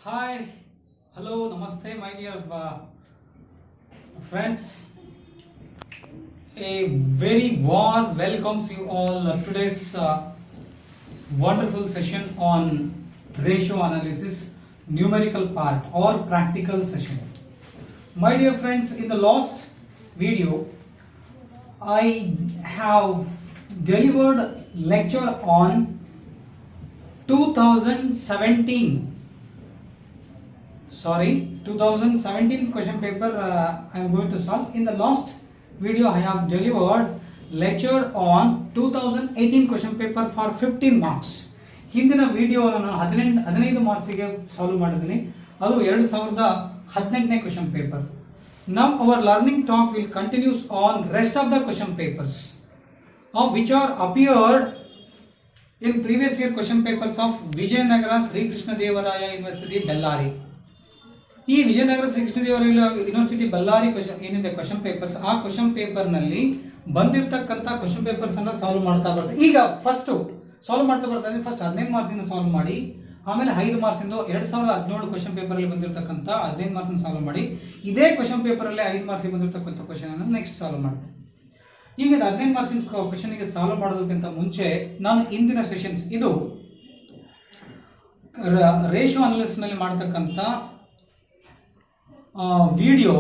Hi, hello, namaste, my dear friends. A very warm welcome to you all today's wonderful session on ratio analysis, numerical part or practical session. My dear friends, in the last video, I have delivered lecture on 2017 question paper I am going to solve. In the last video I have delivered lecture on 2018 question paper for 15 marks. ಹಿಂದಿನ video ನಾನು 15 ಮಾರ್ಕ್ಸಿಗೆ solve ಮಾಡಿದ್ದೀನಿ. ಅದು 2018ನೇ question paper. Now our learning talk will continues on rest of the question papers which are appeared in previous year question papers of Vijayanagara Sri Krishna Devaraya University Bellary. ಈ Vijayanagara Shri Krishnadevaraya university Ballari ಏನಿದೆ question papers, ಆ question paper ನಲ್ಲಿ ಬಂದಿರತಕ್ಕಂತ question papers ಅನ್ನ solve ಮಾಡ್ತಾ ಬರ್ತಾರೆ. ಈಗ first solve ಮಾಡ್ತಾ ಬರ್ತಾರೆ. ಫಸ್ಟ್ 15 ಮಾರ್ಕ್ಸ್ ಇಂದ ಸಾಲ್ವ್ ಮಾಡಿ, ಆಮೇಲೆ 5 ಮಾರ್ಕ್ಸ್ ಇಂದ 2017 ಕ್ವಶನ್ ಪೇಪರ್ ಅಲ್ಲಿ ಬಂದಿರತಕ್ಕಂತ 15 ಮಾರ್ಕ್ಸ್ ಸಾಲ್ವ್ ಮಾಡಿ, ಇದೇ ಕ್ವಶನ್ ಪೇಪರ್ ಅಲ್ಲಿ 5 ಮಾರ್ಕ್ಸ್ ಬಂದಿರತಕ್ಕಂತ ಕ್ವಶನ್ ಅನ್ನು ನೆಕ್ಸ್ಟ್ ಸಾಲ್ವ್ ಮಾಡ್ತಾರೆ. ಈಗ 15 ಮಾರ್ಕ್ಸ್ ಕ್ವಶನ್ ಗೆ ಸಾಲ್ವ್ ಮಾಡೋದಕ್ಕಿಂತ ಮುಂಚೆ ನಾನು ಇಂದಿನ ಸೆಷನ್ಸ್ ಇದು ರೇಷಿಯೋ ಅನಾಲಿಸಿಸ್ ಮೇಲೆ ಮಾಡತಕ್ಕಂತ ವಿಡಿಯೋ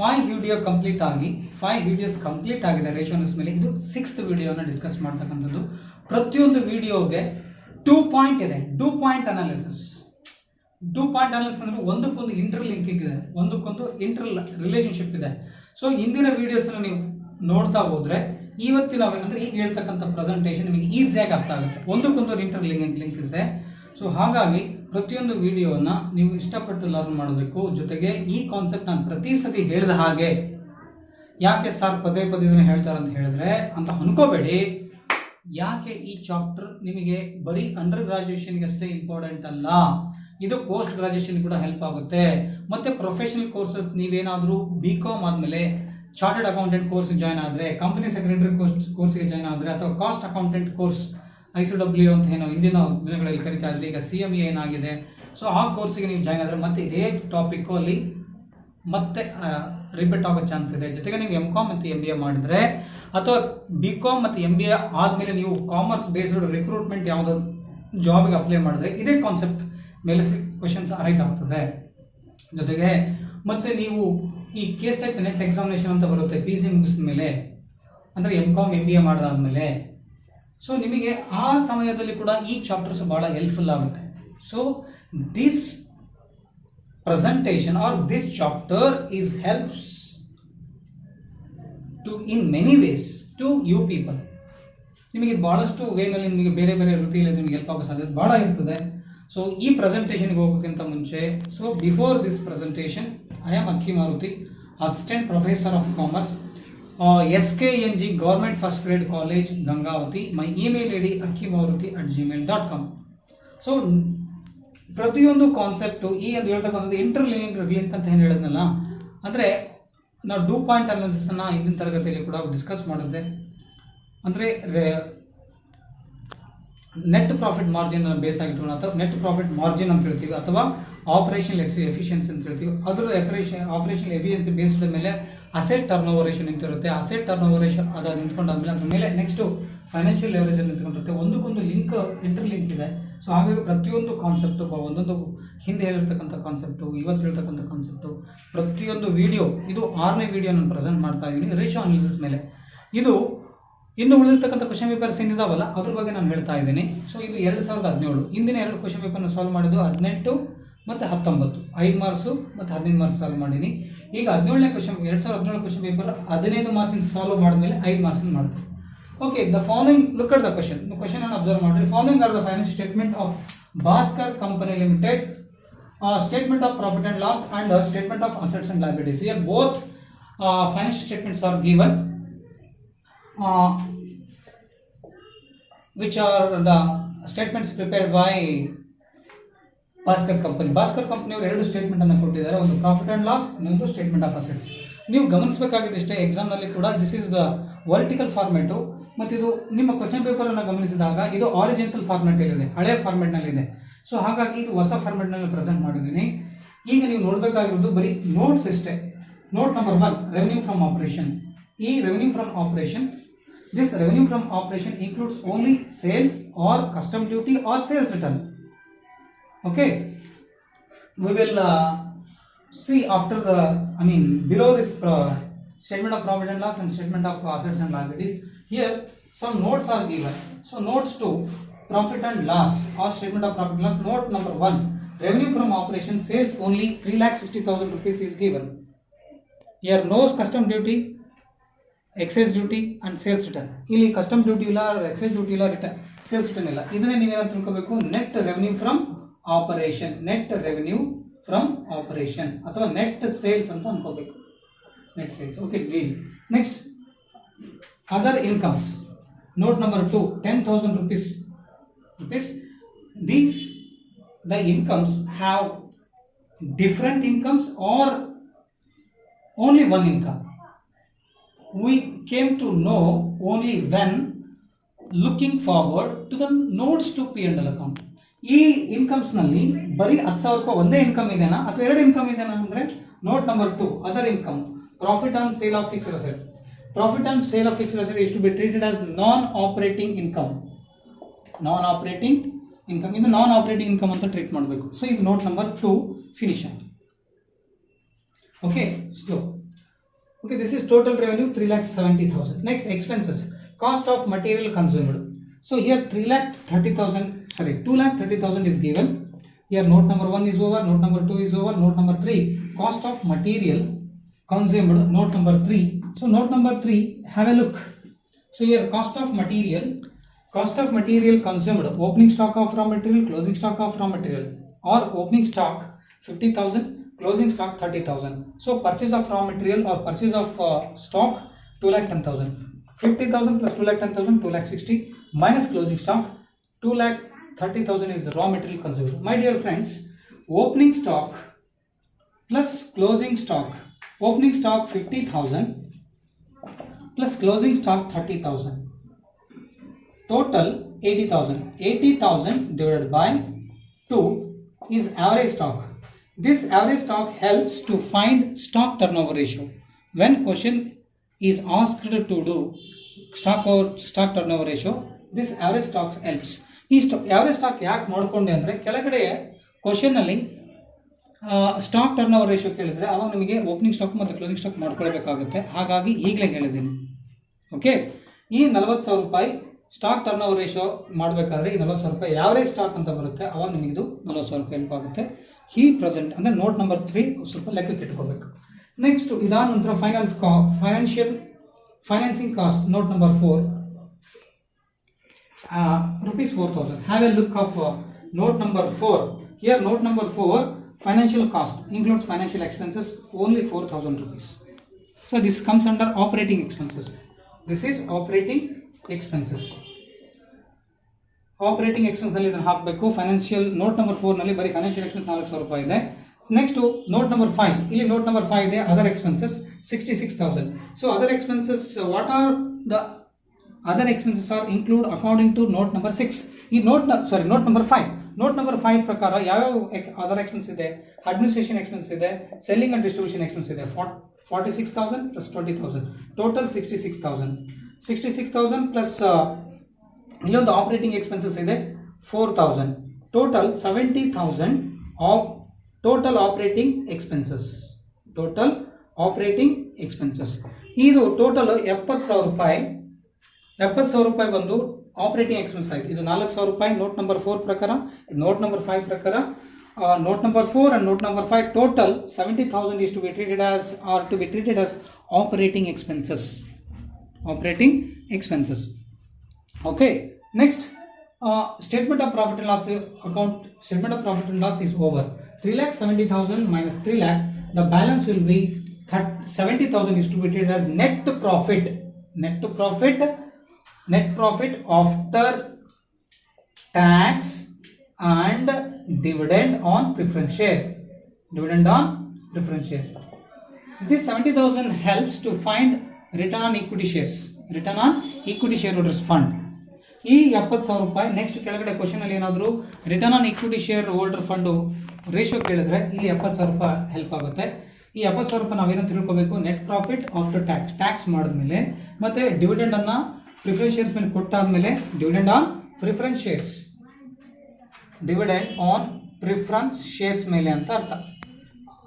5 ವಿಡಿಯೋ ಕಂಪ್ಲೀಟ್ ಆಗಿ 5 ವಿಡಿಯೋಸ್ ಕಂಪ್ಲೀಟ್ ಆಗಿದೆ ರೇಷಿಯೋ ಅನಾಲಿಸಿಸ್ ಮೇಲೆ. ಇದು 6th ವಿಡಿಯೋನ ಡಿಸ್ಕಸ್ ಮಾಡ್ತಕ್ಕಂಥದ್ದು. ಪ್ರತಿಯೊಂದು ವಿಡಿಯೋಗೆ 2 ಪಾಯಿಂಟ್ ಇದೆ. 2 ಪಾಯಿಂಟ್ ಅನಾಲಿಸಿಸ್. 2 ಪಾಯಿಂಟ್ ಅನಾಲಿಸಿಸ್ ಅಂದ್ರೆ ಒಂದಕ್ಕೊಂದು ಇಂಟರ್ ಲಿಂಕಿಂಗ್ ಇದೆ, ಒಂದಕ್ಕೊಂದು ಇಂಟರ್ ರಿಲೇಶನ್ಶಿಪ್ ಇದೆ. ಸೊ ಇಂದಿನ ವಿಡಿಯೋಸ್ ನೀವು ನೋಡ್ತಾ ಹೋದ್ರೆ ಇವತ್ತಿನ ಅಂದ್ರೆ ಈಗ ಹೇಳ್ತಕ್ಕಂಥ ಪ್ರೆಸೆಂಟೇಷನ್ ನಿಮಗೆ ಈಸಿಯಾಗಿ ಅರ್ಥ ಆಗುತ್ತೆ. ಒಂದಕ್ಕೊಂದು ಇಂಟರ್ ಲಿಂಕ್ ಇದೆ. ಸೊ ಹಾಗಾಗಿ ಪ್ರತಿಯೊಂದು ವಿಡಿಯೋನ ನೀವು ಇಷ್ಟಪಟ್ಟು ಲರ್ನ್ ಮಾಡಬೇಕು. ಜೊತೆಗೆ ಈ ಕಾನ್ಸೆಪ್ಟ್ ನಾನು ಪ್ರತಿ ಸತಿ ಹೇಳಿದ ಹಾಗೆ ಯಾಕೆ ಸರ್ ಪದೇ ಪದೇ ಹೇಳ್ತಾರೆ ಅಂತ ಹೇಳಿದ್ರೆ ಅಂತ ಅನ್ಕೋಬೇಡಿ. ಯಾಕೆ ಈ ಚಾಪ್ಟರ್ ನಿಮಗೆ ಬರೀ ಅಂಡರ್ ಗ್ರಾಜುಯೇಷನ್ಗೆ ಅಷ್ಟೇ ಇಂಪಾರ್ಟೆಂಟ್ ಅಲ್ಲ, ಇದು ಪೋಸ್ಟ್ ಗ್ರಾಜುಯೇಷನ್ ಕೂಡ ಹೆಲ್ಪ್ ಆಗುತ್ತೆ. ಮತ್ತೆ ಪ್ರೊಫೆಷನಲ್ ಕೋರ್ಸಸ್ ನೀವೇನಾದರೂ BCom ಆದಮೇಲೆ ಚಾರ್ಟರ್ಡ್ ಅಕೌಂಟೆಂಟ್ ಕೋರ್ಸ್ ಜಾಯ್ನ್ ಆದರೆ, ಕಂಪನಿ ಸೆಕ್ರೆಟರಿ ಕೋರ್ಸ್ಗೆ ಜಾಯ್ನ್ ಆದರೆ, ಅಥವಾ ಕಾಸ್ಟ್ ಅಕೌಂಟೆಂಟ್ ಕೋರ್ಸ್ ICW ಅಂತ ಏನೋ ಹಿಂದಿನ ದಿನಗಳಲ್ಲಿ ಕರಿತಾ ಇದ್ರೆ, ಈಗ CME ಏನಾಗಿದೆ, ಸೊ ಆ ಕೋರ್ಸ್ಗೆ ನೀವು ಜಾಯ್ನ್ ಆದರೆ ಮತ್ತೆ ಇದೇ ಟಾಪಿಕ್ ಅಲ್ಲಿ ಮತ್ತೆ ರಿಪೀಟ್ ಆಗೋ ಚಾನ್ಸ್ ಇದೆ. ಜೊತೆಗೆ ನೀವು MCom ಮತ್ತು MBA ಮಾಡಿದ್ರೆ, ಅಥವಾ BCom ಮತ್ತು MBA ಆದಮೇಲೆ ನೀವು ಕಾಮರ್ಸ್ ಬೇಸ್ಡ್ ರಿಕ್ರೂಟ್ಮೆಂಟ್ ಯಾವುದೋ ಜಾಬ್ಗೆ ಅಪ್ಲೈ ಮಾಡಿದ್ರೆ ಇದೇ ಕಾನ್ಸೆಪ್ಟ್ ಮೇಲೆ ಕ್ವಶನ್ಸ್ ಅರೈಸ್ ಆಗ್ತದೆ. ಜೊತೆಗೆ ಮತ್ತೆ ನೀವು ಈ KCET ನೆಟ್ ಎಕ್ಸಾಮಿನೇಷನ್ ಅಂತ ಬರುತ್ತೆ PG ಮುಗಿಸಿದ ಮೇಲೆ, ಅಂದರೆ MCom MBA ಮಾಡಿದಾದ್ಮೇಲೆ, ಸೊ ನಿಮಗೆ ಆ ಸಮಯದಲ್ಲಿ ಕೂಡ ಈ ಚಾಪ್ಟರ್ಸ್ ಬಹಳ ಹೆಲ್ಪ್ಫುಲ್ ಆಗುತ್ತೆ. So this presentation or this chapter is helps to in many ways to you people. ನಿಮಗೆ ಬಹಳಷ್ಟು ವೇನಲ್ಲಿ ನಿಮಗೆ ಬೇರೆ ಬೇರೆ ವೃತ್ತಿಯಲ್ಲಿ ನಿಮಗೆ ಹೆಲ್ಪ್ ಆಗೋ ಸಾಧ್ಯತೆ ಬಹಳ ಇರ್ತದೆ. ಸೊ ಈ ಪ್ರೆಸೆಂಟೇಷನ್ಗೆ ಹೋಗೋಕ್ಕಿಂತ ಮುಂಚೆ, so before this presentation I am Akki Maruti, assistant professor of commerce, SKNG government first grade college Gangavathi. My email ID akkimaruti@gmail.com. So ಪ್ರತಿಯೊಂದು ಕಾನ್ಸೆಪ್ಟು ಈ ಒಂದು ಹೇಳ್ತಕ್ಕಂಥದ್ದು ಇಂಟರ್ ಲಿಂಕ್ ಅಂತ ಏನು ಹೇಳಿದ್ನಲ್ಲ, ಅಂದರೆ ನಾವು 2 ಪಾಯಿಂಟ್ ಅನಾಲಿಸಿಸ್ನ ಇಂದಿನ ತರಗತಿಯಲ್ಲಿ ಕೂಡ ಡಿಸ್ಕಸ್ ಮಾಡಿದ್ದೆ. ಅಂದರೆ ನೆಟ್ ಪ್ರಾಫಿಟ್ ಮಾರ್ಜಿನ್ ಬೇಸ್ ಆಗಿಟ್ಕೊಂಡು, ಅಥವಾ ನೆಟ್ ಪ್ರಾಫಿಟ್ ಮಾರ್ಜಿನ್ ಅಂತ ಹೇಳ್ತೀವಿ, ಅಥವಾ ಆಪರೇಷನಲ್ ಎಫಿಷಿಯನ್ಸಿ ಅಂತ ಹೇಳ್ತೀವಿ. ಅದರ ಆಪರೇಷನಲ್ ಎಫಿಷಿಯನ್ಸಿ ಬೇಸ್ಡ್ ಮೇಲೆ ಅಸೆಟ್ ಟರ್ನ್ ಓವರ್ ರೇಷಿಯೋ ನಿಂತಿರುತ್ತೆ. ಅಸೆಟ್ ಟರ್ನ್ ಓವರ್ ರೇಷಿಯೋ ಅದು ನಿಂತ್ಕೊಂಡಾದ್ಮೇಲೆ ಅದ್ರ ಮೇಲೆ ನೆಕ್ಸ್ಟ್ ಫೈನಾನ್ಷಿಯಲ್ ಲೆವರೇಜ್ ನಿಂತ್ಕೊಂಡಿರುತ್ತೆ. ಒಂದಕ್ಕೊಂದು ಇಂಟರ್ ಲಿಂಕ್ ಇದೆ. ಸೊ ಹಾಗಾಗಿ ಪ್ರತಿಯೊಂದು ಕಾನ್ಸೆಪ್ಟು, ಒಂದೊಂದು ಹಿಂದೆ ಹೇಳಿರ್ತಕ್ಕಂಥ ಕಾನ್ಸೆಪ್ಟು, ಇವತ್ತು ಹೇಳ್ತಕ್ಕಂಥ ಕಾನ್ಸೆಪ್ಟು, ಪ್ರತಿಯೊಂದು ವಿಡಿಯೋ, ಇದು 6ನೇ ವಿಡಿಯೋ ನಾನು ಪ್ರೆಸೆಂಟ್ ಮಾಡ್ತಾ ಇದ್ದೀನಿ ರೇಷಿಯೋ ಅನಾಲಿಸಿಸ್ ಮೇಲೆ. ಇದು ಇನ್ನು ಉಳಿದಿರ್ತಕ್ಕಂಥ ಕ್ವಶನ್ ಪೇಪರ್ಸ್ ಏನಿದಾವಲ್ಲ ಅದ್ರ ಬಗ್ಗೆ ನಾನು ಹೇಳ್ತಾ ಇದ್ದೀನಿ. ಸೊ ಇದು 2017. ಇಂದಿನ 2 ಕ್ವಶನ್ ಪೇಪರ್ನ ಸಾಲ್ವ್ ಮಾಡಿದ್ದು 18 ಮತ್ತು 19, 5 ಮಾರ್ಕ್ಸು ಮತ್ತು 15 ಮಾರ್ಕ್ಸ್ ಸಾಲ್ವ್ ಮಾಡೀನಿ. ಈಗ 17ನೇ ಕ್ವಶನ್ 2017 ಕ್ವಶನ್ ಪೇಪರ್ 15 ಮಾರ್ಕ್ಸಿಂದ ಸಾಲ್ವ್ ಮಾಡಿದ್ಮೇಲೆ 5 ಮಾರ್ಕ್ಸಿಂದ ಮಾಡ್ತೀನಿ. Okay, the following look at the question. Question ಅನ್ನು ಅಬ್ಸರ್ವ್ ಮಾಡಿರಿ. Following are the financial statement of Bhaskar company limited, statement of profit and loss and statement of assets and liabilities. Here both financial statements are given, which are the statements prepared by Bhaskar company. Bhaskar company ಅವರು 2 statement ಅನ್ನು ಕೊಟ್ಟಿದ್ದಾರೆ, ಒಂದು profit and loss, ಇನ್ನೊಂದು statement of assets. ನೀವು ಗಮನಿಸಬೇಕಾಗಿದೆ ಇಷ್ಟೇ, ಎಕ್ಸಾಮ್ನಲ್ಲಿ ಕೂಡ this is the vertical format. ಮತ್ತು ಇದು ನಿಮ್ಮ ಕ್ವಶನ್ ಪೇಪರನ್ನು ಗಮನಿಸಿದಾಗ ಇದು ಆರಿಜಿನಲ್ ಫಾರ್ಮ್ಯಾಟಲ್ಲಿದೆ, ಹಳೆಯ ಫಾರ್ಮ್ಯಾಟ್ನಲ್ಲಿದೆ. ಸೊ ಹಾಗಾಗಿ ಇದು ಹೊಸ ಫಾರ್ಮ್ಯಾಟ್ನಲ್ಲಿ ಪ್ರೆಸೆಂಟ್ ಮಾಡಿದ್ದೀನಿ. ಈಗ ನೀವು ನೋಡಬೇಕಾಗಿರೋದು ಬರೀ ನೋಟ್ಸ್ ಅಷ್ಟೇ. Note number 1, revenue from operation. ಈ revenue from operation, this revenue from operation includes only sales or custom duty or sales return. Okay, we will see after the, below this statement of profit and loss and statement of assets and liabilities. Here some notes are given. So notes to profit and loss or statement of profit and loss. Note number 1, revenue from operation, sales only 3,60,000 rupees is given. Here no custom duty, excise duty and sales return. ಇಲ್ಲಿ custom duty ಇಲ್ಲ, excise duty ಇಲ್ಲ, sales return ಇಲ್ಲ. ಇದನ್ನೇ ನೀವೇನು ತಿಳ್ಕೋಬೇಕು, net revenue from operation, net revenue from operation ಅಥವಾ net sales ಅಂತ ಅನ್ಕೋಬೇಕು, net sales. Okay, deal. Next other incomes. Note number 2, 10,000 rupees. These the incomes have different incomes or only one income. We came to know only when looking forward to the notes to P&L account. ಈ incomes ನಲ್ಲಿ ಬರೀ 10,000 ರೂಪಾಯಿ ಒಂದೇ income ಇದೆನಾ ಅಥವಾ ಎರಡು income ಇದೆನಾ ಅಂದ್ರೆ note number 2, other income, profit on sale of fixed asset. Profit on sale of fixed asset is to be treated as non operating income. Non operating income, ಇದು ನಾನ್ ಆಪರೇಟಿಂಗ್ ಇನ್ಕಮ್ ಅಂತ treat ಮಾಡಬೇಕು. So ಇದು note number 2 finish ಆಯ್ತು. Okay, slow. Okay, this is total revenue 3,70,000. Next, expenses. Cost of material consumed. So here 2,30,000 is given. Here note number 1 is over, note number 2 is over, note number 3, cost of material consumed, note number 3. So note number 3, have a look. So here cost of material consumed, opening stock of raw material, closing stock of raw material, or opening stock 50,000, closing stock 30,000. So purchase of raw material or purchase of stock 2,10,000. 50,000 plus 2,10,000, 2,60,000 minus closing stock 2,30,000 is the raw material consumed. My dear friends, opening stock plus closing stock. Opening stock 50,000 plus closing stock 30,000. Total 80,000. 80,000 divided by 2 is average stock. This average stock helps to find stock turnover ratio. When question is asked to do stock turnover ratio, this average stock helps. ಈ average stock ಯಾಕೆ ಮಾಡ್ಕೊಂಡೆ ಅಂದರೆ ಕೆಳಗಡೆ question ಅಲ್ಲಿ stock turn over ratio ಕೇಳಿದ್ರೆ ಅವಾಗ ನಿಮಗೆ opening stock ಮತ್ತು ಕ್ಲೋಸಿಂಗ್ ಸ್ಟಾಕ್ ಮಾಡ್ಕೊಳ್ಬೇಕಾಗುತ್ತೆ. ಹಾಗಾಗಿ ಈಗಲೇ ಹೇಳಿದ್ದೀನಿ. ಓಕೆ, ಈ 40,000 ರೂಪಾಯಿ ಸ್ಟಾಕ್ ಟರ್ನ್ ಓವರ್ ರೇಷಿಯೋ ಮಾಡಬೇಕಾದ್ರೆ ಈ 40,000 ರೂಪಾಯಿ ಯಾವರೇಜ್ ಸ್ಟಾಕ್ ಅಂತ ಬರುತ್ತೆ, ಅವಾಗ ನಿಮಗೆ ಇದು 40,000 ರೂಪಾಯಿ ಹೆಲ್ಪ್ ಆಗುತ್ತೆ. ಈ ಪ್ರೆಸೆಂಟ್ ಅಂದರೆ ನೋಟ್ ನಂಬರ್ 3 ಸ್ವಲ್ಪ ಲೆಕ್ಕಕ್ಕೆ ಇಟ್ಕೋಬೇಕು. ನೆಕ್ಸ್ಟ್ ಇದಾದ ನಂತರ financing cost note number 4, rupees 4,000. Have a look of note number 4. Here note number 4, financial cost includes financial expenses, only 4,000 rupees. So this comes under operating expenses. This is operating expenses. Operating expense ನಲ್ಲಿ ಇದನ್ನು ಹಾಕಬೇಕು. Financial note number 4 ನಲ್ಲಿ ಬರೀ financial expense 4,000 ರೂಪಾಯಿ ಇದೆ. Next note number 5, ಇಲ್ಲಿ note number 5 ಇದೆ, other expenses 66,000. So other expenses, what are the other expenses are include according to note number 6. ಈ ನೋಟ್ ನಂಬರ್ 5. ನೋಟ್ ನಂಬರ್ 5 ಪ್ರಕಾರ ಯಾವ್ಯಾವ ಅದರ್ ಎಕ್ಸ್ಪೆನ್ಸ್ ಇದೆ? ಅಡ್ಮಿನಿಸ್ಟ್ರೇಷನ್ ಎಕ್ಸ್ಪೆನ್ಸ್ ಇದೆ, selling and distribution expense ಇದೆ. 46,000 plus 20,000, total 66,000. 66,000 plus ಇಲ್ಲೊಂದು operating expenses ಇದೆ 4,000, total 70,000 of total operating expenses. ಇದು total 70,000 ರೂಪಾಯಿ. 70,000 ರೂಪಾಯಿ ಬಂದು ಆಪರೇಟಿಂಗ್ ಎಕ್ಸ್ಪೆನ್ಸ್ ಆಯಿತು. ಇದು 4,000 ರೂಪಾಯಿ ನೋಟ್ ನಂಬರ್ 4 ಪ್ರಕಾರ, ನೋಟ್ ನಂಬರ್ 5 ಪ್ರಕಾರ. Note number 4 and note number 5 total 70,000 is to be treated as operating expenses. Okay, next statement of profit and loss account. Statement of profit and loss is over. 3,70,000 minus 3 lakh, the balance will be 70,000 is to be treated as net profit after tax and dividend on preference share. This 70,000 helps to find return on equity shares. Equity shareholders fund ಈ 70,000 ರೂಪಾಯಿ. Next ಕೆಳಗಡೆ question ಅಲ್ಲಿ ಏನಾದರೂ return on equity share holder fund ratio ಕೇಳಿದ್ರೆ ಇಲ್ಲಿ 70,000 ರೂಪಾಯಿ help ಆಗುತ್ತೆ. ಈ 70,000 ರೂಪಾಯಿ ನಾವೇನೋ ತಿಳ್ಕೋಬೇಕು, ನೆಟ್ ಪ್ರಾಫಿಟ್ ಆಫ್ಟರ್ ಟ್ಯಾಕ್ಸ್ ಮಾಡಿದ್ಮೇಲೆ ಮತ್ತೆ ಡಿವಿಡೆಂಡ್ ಅನ್ನ ಪ್ರಿಫರೆನ್ಸ್ ಶೇರ್ಸ್ ಮೇಲೆ ಕೊಟ್ಟಾದ್ಮೇಲೆ dividend on preference shares, dividend on preference shares ಮೇಲೆ ಅಂತ ಅರ್ಥ.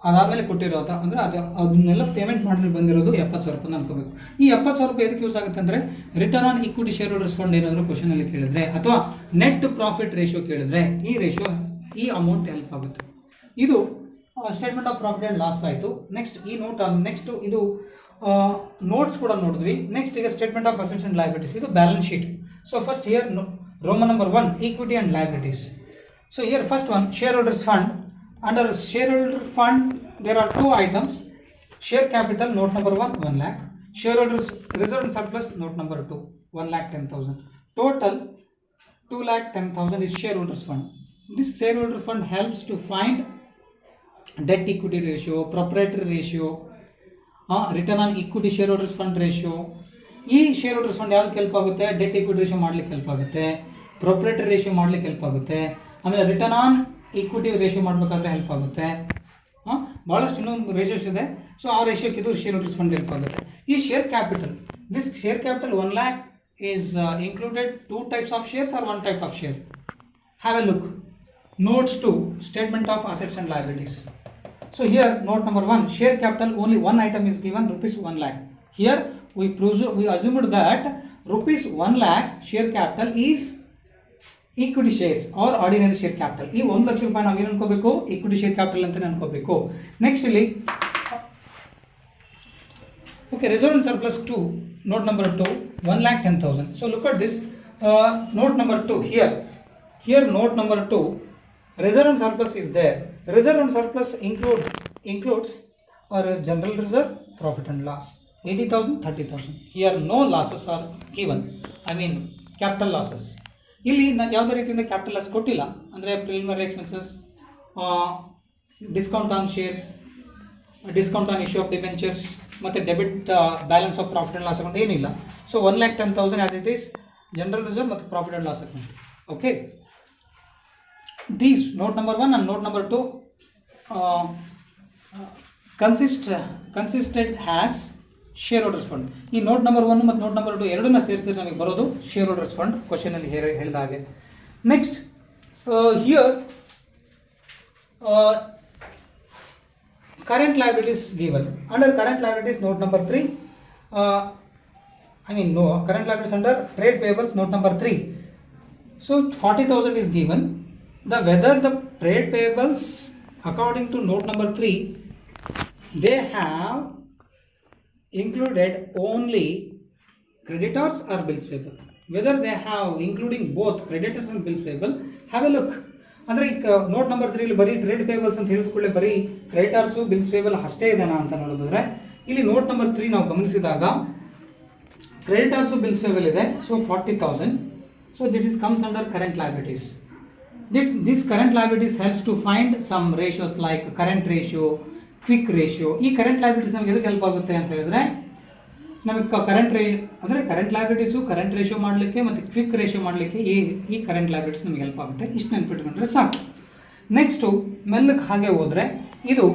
ಅದಾದಮೇಲೆ ಕೊಟ್ಟಿರೋದು ಅಂದರೆ ಅದನ್ನೆಲ್ಲ ಪೇಮೆಂಟ್ ಮಾಡಿದ್ರೆ ಬಂದಿರೋದು 70,000 ರೂಪಾಯಿ ಅನ್ಕೋಬೇಕು. ಈ 70,000 ರೂಪಾಯಿ ಎದಕ್ಕೆ ಯೂಸ್ ಆಗುತ್ತೆ ಅಂದರೆ return on equity shareholders fund ಏನಾದರೂ ಕ್ವಶನ್ ಅಲ್ಲಿ ಕೇಳಿದ್ರೆ ಅಥವಾ ನೆಟ್ ಪ್ರಾಫಿಟ್ ರೇಷಿಯೋ ಕೇಳಿದ್ರೆ ಈ ಅಮೌಂಟ್ ಹೆಲ್ಪ್ ಆಗುತ್ತೆ. ಇದು statement of profit and loss ಆಯಿತು. ನೆಕ್ಸ್ಟ್ ಈ ನೆಕ್ಸ್ಟ್ ಇದು ನೋಟ್ಸ್ ಕೂಡ ನೋಡಿದ್ವಿ. ನೆಕ್ಸ್ಟ್ ಈಗ statement of assets and liabilities, ಇದು balance sheet. So first here Roman number 1 equity and liabilities. So here first one shareholders fund. Under shareholder fund, there are two items: share capital, note number 1, 1 lakh; shareholders reserve and surplus, note number 2, 1,10,000. Total 2,10,000 is shareholders fund. This shareholder fund helps to find debt equity ratio, proprietary ratio, return on equity shareholders fund ratio. ಈ shareholders fund ಯಾವ್ದಕ್ಕೆ help ಆಗುತ್ತೆ? Debt equity ratio ಮಾಡ್ಲಿಕ್ಕೆ help ಆಗುತ್ತೆ, proprietary ratio ಮಾಡ್ಲಿಕ್ಕೆ help ಆಗುತ್ತೆ, ಆಮೇಲೆ return on equity ratio ಮಾಡಬೇಕಾದ್ರೆ help ಆಗುತ್ತೆ. ಭಾಳಷ್ಟು ಇನ್ನೊಂದು ರೇಷಿಯೋಸ್ ಇದೆ. ಸೊ ಆ ರೇಷಿಯೋಕ್ಕೆ ಇದು ಶೇರ್ ಹೋಲ್ಡರ್ಸ್ ಫಂಡ್ ಹೆಲ್ಪ್ ಆಗುತ್ತೆ. ಈ share capital, this share capital 1 lakh is included 2 types of shares or 1 type of share. Have a look. Notes 2, statement of assets and liabilities. So here note number 1, share capital, only one item is given, rupees 1 lakh. Here we assumed that rupees 1 lakh share capital is equity shares or ordinary share capital. ಈ 1 ಲಕ್ಷ ರೂಪಾಯಿ ನಾವು ಏನು ಅನ್ಕೋಬೇಕು? Equity share capital ಅಂತ ಅನ್ಕೋಬೇಕು. Next ಇಲ್ಲಿ okay, reserve and surplus 2, note number 2, 1,10,000. So look at this note number 2 here note number 2, reserve and surplus is there. Reserve and surplus includes or general reserve, profit and loss, 80,000, 30,000. Here no losses are given, I mean capital losses. ಇಲ್ಲಿ ಯಾವುದೇ ರೀತಿಯಿಂದ capital loss ಕೊಟ್ಟಿಲ್ಲ. ಅಂದರೆ preliminary expenses, discount on shares, discount on issue of debentures ಮತ್ತು debit balance of profit and loss account ಏನಿಲ್ಲ. So 1,10,000 as it is general reserve ಮತ್ತು profit and loss account. Okay, these note number 1 and note number 2 consisted has shareholders fund. ಈ note number 1 ಮತ್ತು note number 2 ಎರಡನ್ನ ಸೇರಿಸಿದ್ರೆ ನಮಗೆ ಬರೋದು share holders fund, question ಅಲ್ಲಿ ಹೇಳಿದ ಹಾಗೆ. Next here current liabilities given. Under current liabilities note number 3, current liabilities under trade payables, note number 3. So 40,000 is given. Whether the trade payables according to note number 3, they have included only creditors or bills payable. Whether they have including both creditors and bills payable, have a look. ಅಂದರೆ ಈಗ note number 3 ಇಲ್ಲಿ ಬರೀ trade payables ಅಂತ ಹೇಳಿದ್ಕೊಳ್ಳೆ ಬರೀ creditors bills payable ಅಷ್ಟೇ ಇದೆನಾ ಅಂತ ನೋಡಿದ್ರೆ, ಇಲ್ಲಿ ನೋಟ್ ನಂಬರ್ 3 ನಾವು ಗಮನಿಸಿದಾಗ ಕ್ರೆಡಿಟರ್ಸು ಬಿಲ್ಸ್ ಪೇಬಲ್ ಇದೆ. So 40,000. So that is comes under current liabilities. This current liabilities helps to find some ratios like current ratio, quick ratio. ಈ ಕರೆಂಟ್ ಲಯಬಿಲಿಟೀಸ್ ನಮಗೆ ಎದಕ್ಕೆ ಹೆಲ್ಪ್ ಆಗುತ್ತೆ ಅಂತ ಹೇಳಿದ್ರೆ, ನಮಗೆ ಕರೆಂಟ್ ಲಯಬಿಲಿಟೀಸು ಕರೆಂಟ್ ರೇಷಿಯೋ ಮಾಡಲಿಕ್ಕೆ ಮತ್ತು ಕ್ವಿಕ್ ರೇಷಿಯೋ ಮಾಡಲಿಕ್ಕೆ ಈ ಕರೆಂಟ್ ಲಯಬಿಲಿಟೀಸ್ ನಮಗೆ ಹೆಲ್ಪ್ ಆಗುತ್ತೆ. ಇಷ್ಟು ನೆನ್ಪಿಟ್ಕೊಂಡ್ರೆ ಸಾಕು. ನೆಕ್ಸ್ಟು ಮೆಲ್ಲಕ್ಕೆ ಹಾಗೆ ಹೋದರೆ ಇದು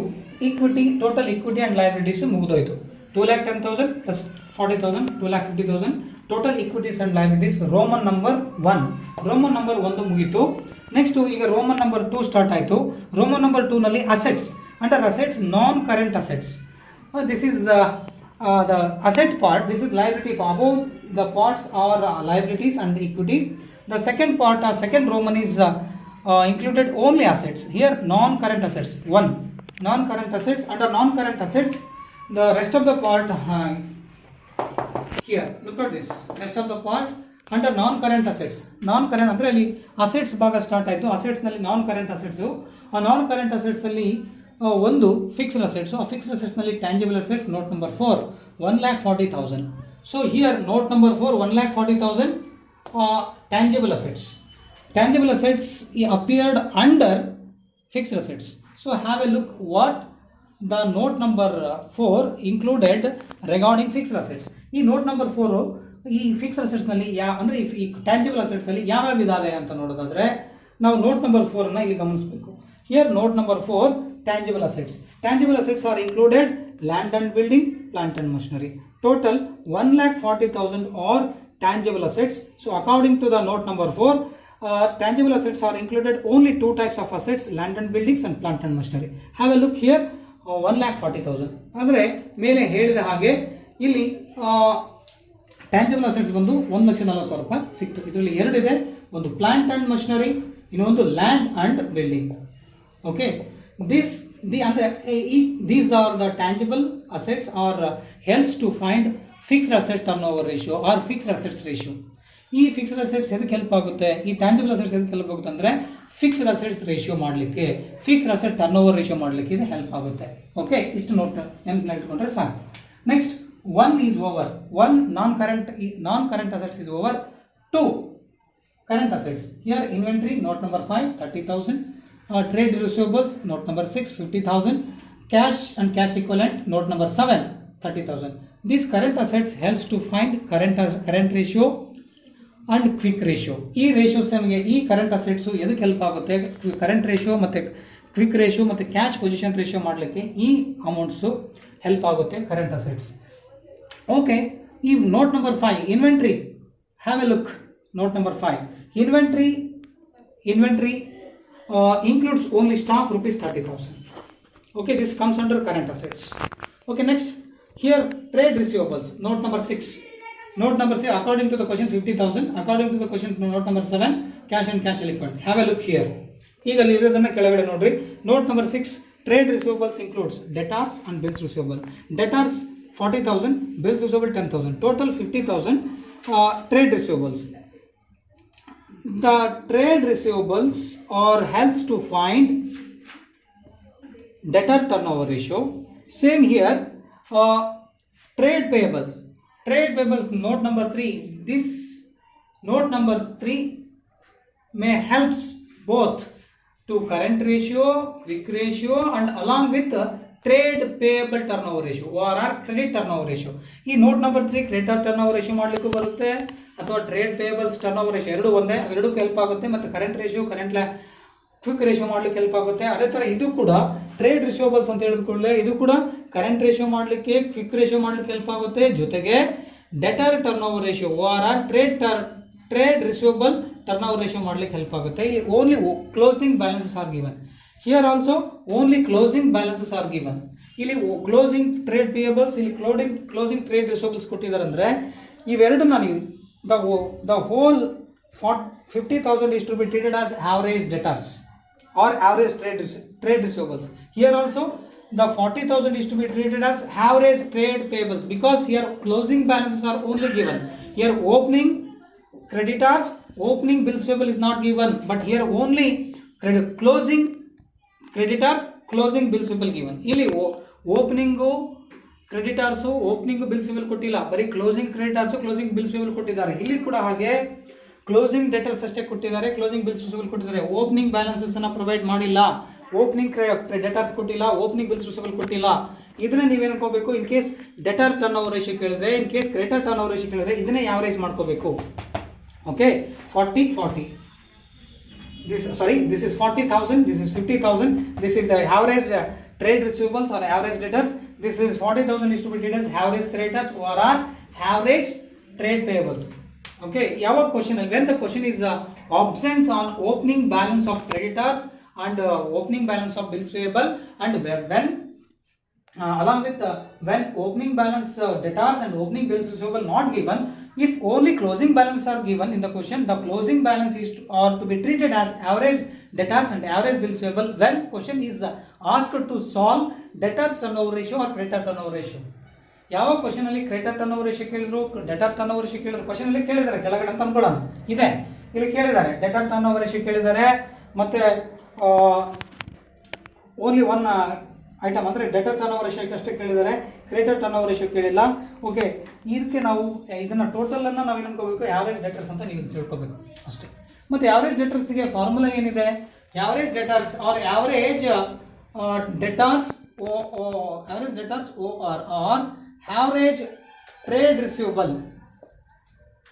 equity, total equity and liabilities ಮುಗಿದೋಯ್ತು. 2,10,000 plus 40,000, 2,50,000 total equities and liabilities. Roman number 1 ಮುಗೀತು. ನೆಕ್ಸ್ಟು ಈಗ ರೋಮನ್ ನಂಬರ್ 2 ಸ್ಟಾರ್ಟ್ ಆಯಿತು. ರೋಮನ್ ನಂಬರ್ 2 ನಲ್ಲಿ assets, under assets non current assets. This is the asset part. This is liability. Above the parts are liabilities and equity. The second part or second Roman is included only assets. Here non-current assets 1, non-current assets. Under non-current assets, the rest of the part here look at this, rest of the part under non-current assets. Non-current ಅಂದ್ರೆ ಅಲ್ಲಿ assets ಭಾಗ start ಆಯಿತು. Assets ನಲ್ಲಿ non-current assets. ಆ non-current assets ಅಲ್ಲಿ ಒಂದು fixed assets. ಆ fixed assets ನಲ್ಲಿ tangible assets note number 4, 1,40,000. So here note number 4, 1,40,000 tangible assets. Tangible assets appeared under fixed assets. So have a look what the note number 4 included regarding fixed assets. ಈ note number 4 ಈ fix ಅಸೆಟ್ಸ್ನಲ್ಲಿ ಅಂದರೆ ಈ tangible ಅಸೆಟ್ಸಲ್ಲಿ ಯಾವ್ಯಾವ ಇದಾವೆ ಅಂತ ನೋಡೋದಾದ್ರೆ ನಾವು note number 4 ಅನ್ನು ಇಲ್ಲಿ ಗಮನಿಸಬೇಕು. Here note number 4 tangible assets. Tangible assets are included land and building, plant and machinery. Total 1,40,000 are tangible assets. So according to the note number 4, tangible assets are included only two types of assets, land and buildings and plant and machinery. Have a look here, 1,40,000. ಅಂದರೆ ಮೇಲೆ ಹೇಳಿದ ಹಾಗೆ ಇಲ್ಲಿ tangible assets ಬಂದು 1,40,000 ರೂಪಾಯಿ ಸಿಕ್ತು. ಇದರಲ್ಲಿ ಎರಡಿದೆ, ಒಂದು ಪ್ಲಾಂಟ್ ಅಂಡ್ ಮಷಿನರಿ, ಇನ್ನೊಂದು land and building. Okay, these are the tangible assets or helps to find fixed asset turnover ratio or fixed assets ratio. ಈ ಫಿಕ್ಸ್ಡ್ ಅಸೆಟ್ಸ್ ಎದಕ್ಕೆ ಹೆಲ್ಪ್ ಆಗುತ್ತೆ, ಈ ಟ್ಯಾಂಜಿಬಲ್ ಅಸೆಟ್ಸ್ ಎದಕ್ಕೆ ಹೆಲ್ಪ್ ಆಗುತ್ತೆ ಅಂದರೆ ಫಿಕ್ಸ್ಡ್ ಅಸೆಟ್ಸ್ ರೇಷಿಯೋ ಮಾಡಲಿಕ್ಕೆ, fixed asset turnover ratio ಮಾಡಲಿಕ್ಕೆ ಇದು ಹೆಲ್ಪ್ ಆಗುತ್ತೆ. ಓಕೆ, ಇಷ್ಟು ನೆನಪಿನಲ್ಲಿ ಇಟ್ಕೊಂಡ್ರೆ ಸಾಕು. Next, 1 is over, 1 non current assets is over 2 current assets. Here inventory note number 5 30,000, trade receivables note number 6 50,000, cash and cash equivalent note number 7 30,000. These current assets helps to find current ratio and quick ratio. ಈ ratios ನಮಗೆ ಈ current assets ಎದಕ್ಕೆ help ಆಗುತ್ತೆ, current ratio ಮತ್ತು quick ratio ಮತ್ತು cash position ratio ಮಾಡಲಿಕ್ಕೆ ಈ amounts help ಆಗುತ್ತೆ ಕರೆಂಟ್ ಅಸೆಟ್ಸ್. ಓಕೆ, ಈ note number 5 inventory. Have A look. Note number 5 inventory includes only stock rupees 30,000. Okay, this comes under current assets. Okay, next. Here trade receivables, note number 6. Note number 6, according to the question 50,000, according to the question note number 7, cash and cash equivalent. Have a look here. ಈಗ ಇರೋದನ್ನ ಕೆಳಗಡೆ ನೋಡ್ರಿ. Note number 6, trade receivables includes debtors and bills receivable. Debtors 40,000, bills receivable 10,000. Total 50,000 trade receivables. The trade receivables are helps to find debtor turnover ratio. Same here. Trade payables note number 3. This note number 3 may helps both to current ratio, quick ratio and along with trade payable turnover ratio or credit turnover ratio. ಈ note number 3 creditor turnover ratio ಮಾಡಲಿಕ್ಕೂ ಬರುತ್ತೆ ಅಥವಾ trade payables turnover ratio ಎರಡೂ ಒಂದೇ, ಎರಡಕ್ಕೂ help ಆಗುತ್ತೆ. ಮತ್ತು current ratio quick ratio ಮಾಡ್ಲಿಕ್ಕೆ ಹೆಲ್ಪ್ ಆಗುತ್ತೆ. ಅದೇ ತರ ಇದು ಕೂಡ ಟ್ರೇಡ್ ರಿಸೀವಬಲ್ಸ್ ಅಂತ ಹೇಳಿದ್ಕೊಳ್ಳೆ ಇದು ಕೂಡ ಕರೆಂಟ್ ರೇಷಿಯೋ ಮಾಡಲಿಕ್ಕೆ, ಕ್ವಿಕ್ ರೇಷಿಯೋ ಮಾಡಲಿಕ್ಕೆ ಹೆಲ್ಪ್ ಆಗುತ್ತೆ. ಜೊತೆಗೆ debtor turn over ratio or trade receivable turn over ratio ಮಾಡಲಿಕ್ಕೆ ಹೆಲ್ಪ್ ಆಗುತ್ತೆ. Only closing balances are given here also. Only closing balances are given. ಇಲ್ಲಿ ಕ್ಲೋಸಿಂಗ್ ಟ್ರೇಡ್ ಪೇಯಬಲ್ಸ್, ಇಲ್ಲಿ closing trade receivables ಕೊಟ್ಟಿದ್ದಾರೆ. ಅಂದ್ರೆ ಇವೆರಡನ್ನ ನೀವು the whole 50,000 is to be treated as average debtors or average trade receivables. Here also the 40,000 is to be treated as average trade payables because here closing balances are only given. Here opening creditors, opening bills payable is not given, but here only closing creditors, closing bills payable given. ಇಲ್ಲಿ opening creditors, opening bills payable ಕೊಟ್ಟಿಲ್ಲ, ಬರೀ closing creditors, closing bills payable ಕೊಟ್ಟಿದ್ದಾರೆ. ಇಲ್ಲಿ ಕೂಡ ಹಾಗೆ closing debtors ಅಷ್ಟೇ ಕೊಟ್ಟಿದ್ದಾರೆ, closing bills receivable ಕೊಟ್ಟಿದ್ದಾರೆ. ಓಪನಿಂಗ್ ಬ್ಯಾಲೆನ್ಸಸ್ ಅನ್ನ ಪ್ರೊವೈಡ್ ಮಾಡಿಲ್ಲ, ಓಪನಿಂಗ್ ಡೆಟರ್ಸ್ ಕೊಟ್ಟಿಲ್ಲ, ಓಪನಿಂಗ್ ಬಿಲ್ಸ್ ರಿಸೀವಬಲ್ ಕೊಟ್ಟಿಲ್ಲ. ಇದನ್ನ ನೀವೇನು ಅನ್ಕೋಬೇಕು, in case debtor turn over ratio ಕೇಳಿದ್ರೆ, in case creditor turn over ratio ಕೇಳಿದ್ರೆ ಇದನ್ನೇ ಯಾವರೇಜ್ ಮಾಡ್ಕೋಬೇಕು. Okay, 40. This is 40,000, this is 50,000, this is the average trade receivables or average debtors. This is 40,000 is to be treated as average creditors or average trade payables. Okay, ಯಾವ question when the question is absence on opening balance of creditors and opening balance of bills payable and when along with when opening balance debtors and opening bills receivable not given, if only closing balance are given in the question, the closing balance is to be treated as average debtors and average bills payable when question is asked to solve debtors turnover ratio or creditor turnover ratio. ಯಾವ question ಅಲ್ಲಿ creditor turn over ratio ಕೇಳಿದ್ರು, deter turn over ratio ಕೇಳಿದ್ರು, question ಅಲ್ಲಿ ಕೇಳಿದ್ದಾರೆ ಕೆಳಗಡೆ ಅಂತ ಅನ್ಕೊಳ್ಳೋಣ. ಇದೆ ಇಲ್ಲಿ ಕೇಳಿದ್ದಾರೆ ಡೆಟರ್ ಟರ್ನ್ ಓವರ್ ರೇಷಿಯೋ ಕೇಳಿದ್ದಾರೆ, ಮತ್ತೆ ಓನ್ಲಿ ಒನ್ ಐಟಮ್ ಅಂದ್ರೆ ಡೆಟರ್ ಟರ್ನ್ ಓವರ್ ರೇಷಿಯೋ ಅಷ್ಟೇ ಕೇಳಿದ್ದಾರೆ, ಕ್ರೆಡಿಟರ್ ಟರ್ನ್ ಓವರ್ ರೇಷಿಯೋ ಕೇಳಿಲ್ಲ. ಓಕೆ, ಇದಕ್ಕೆ ನಾವು ಇದನ್ನ ಟೋಟಲ್ ಅನ್ನ ನಾವು ಏನ್ಕೋಬೇಕು, ಆವರೇಜ್ ಡೆಟರ್ಸ್ ಅಂತ ನೀವು ತಿಳ್ಕೋಬೇಕು ಅಷ್ಟೇ. ಮತ್ತೆ ಆವರೇಜ್ ಡೆಟರ್ಸ್ಗೆ ಫಾರ್ಮುಲಾ ಏನಿದೆ, average debtors or average debtors average debtors or average trade receivable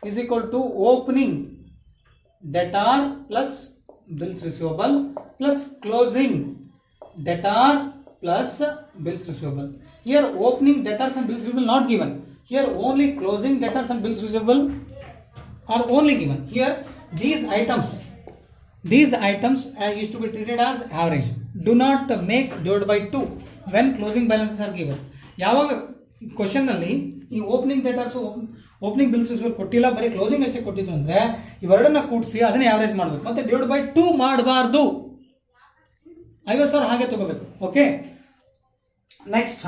is equal to opening debtor plus bills receivable plus closing debtor plus bills receivable. Here opening debtors and bills receivable not given. Here only closing debtors and bills receivable are only given. Here these items used to be treated as average. Do not make divided by 2 when closing balances are given. ಯಾವಾಗ question ನಲ್ಲಿ ಈ opening ಡೇಟರ್ಸ್ opening bills ಕೊಟ್ಟಿಲ್ಲ, ಬರೀ closing ಅಷ್ಟೇ ಕೊಟ್ಟಿದ್ದು ಅಂದ್ರೆ ಇವೆರಡನ್ನ ಕೂಡಿಸಿ ಅದನ್ನ ಆವರೇಜ್ ಮಾಡಬೇಕು, ಮತ್ತೆ ಡಿವೈಡ್ ಬೈ 2 ಮಾಡಬಾರ್ದು. 50,000 ಹಾಗೆ ತಗೋಬೇಕು. Okay, next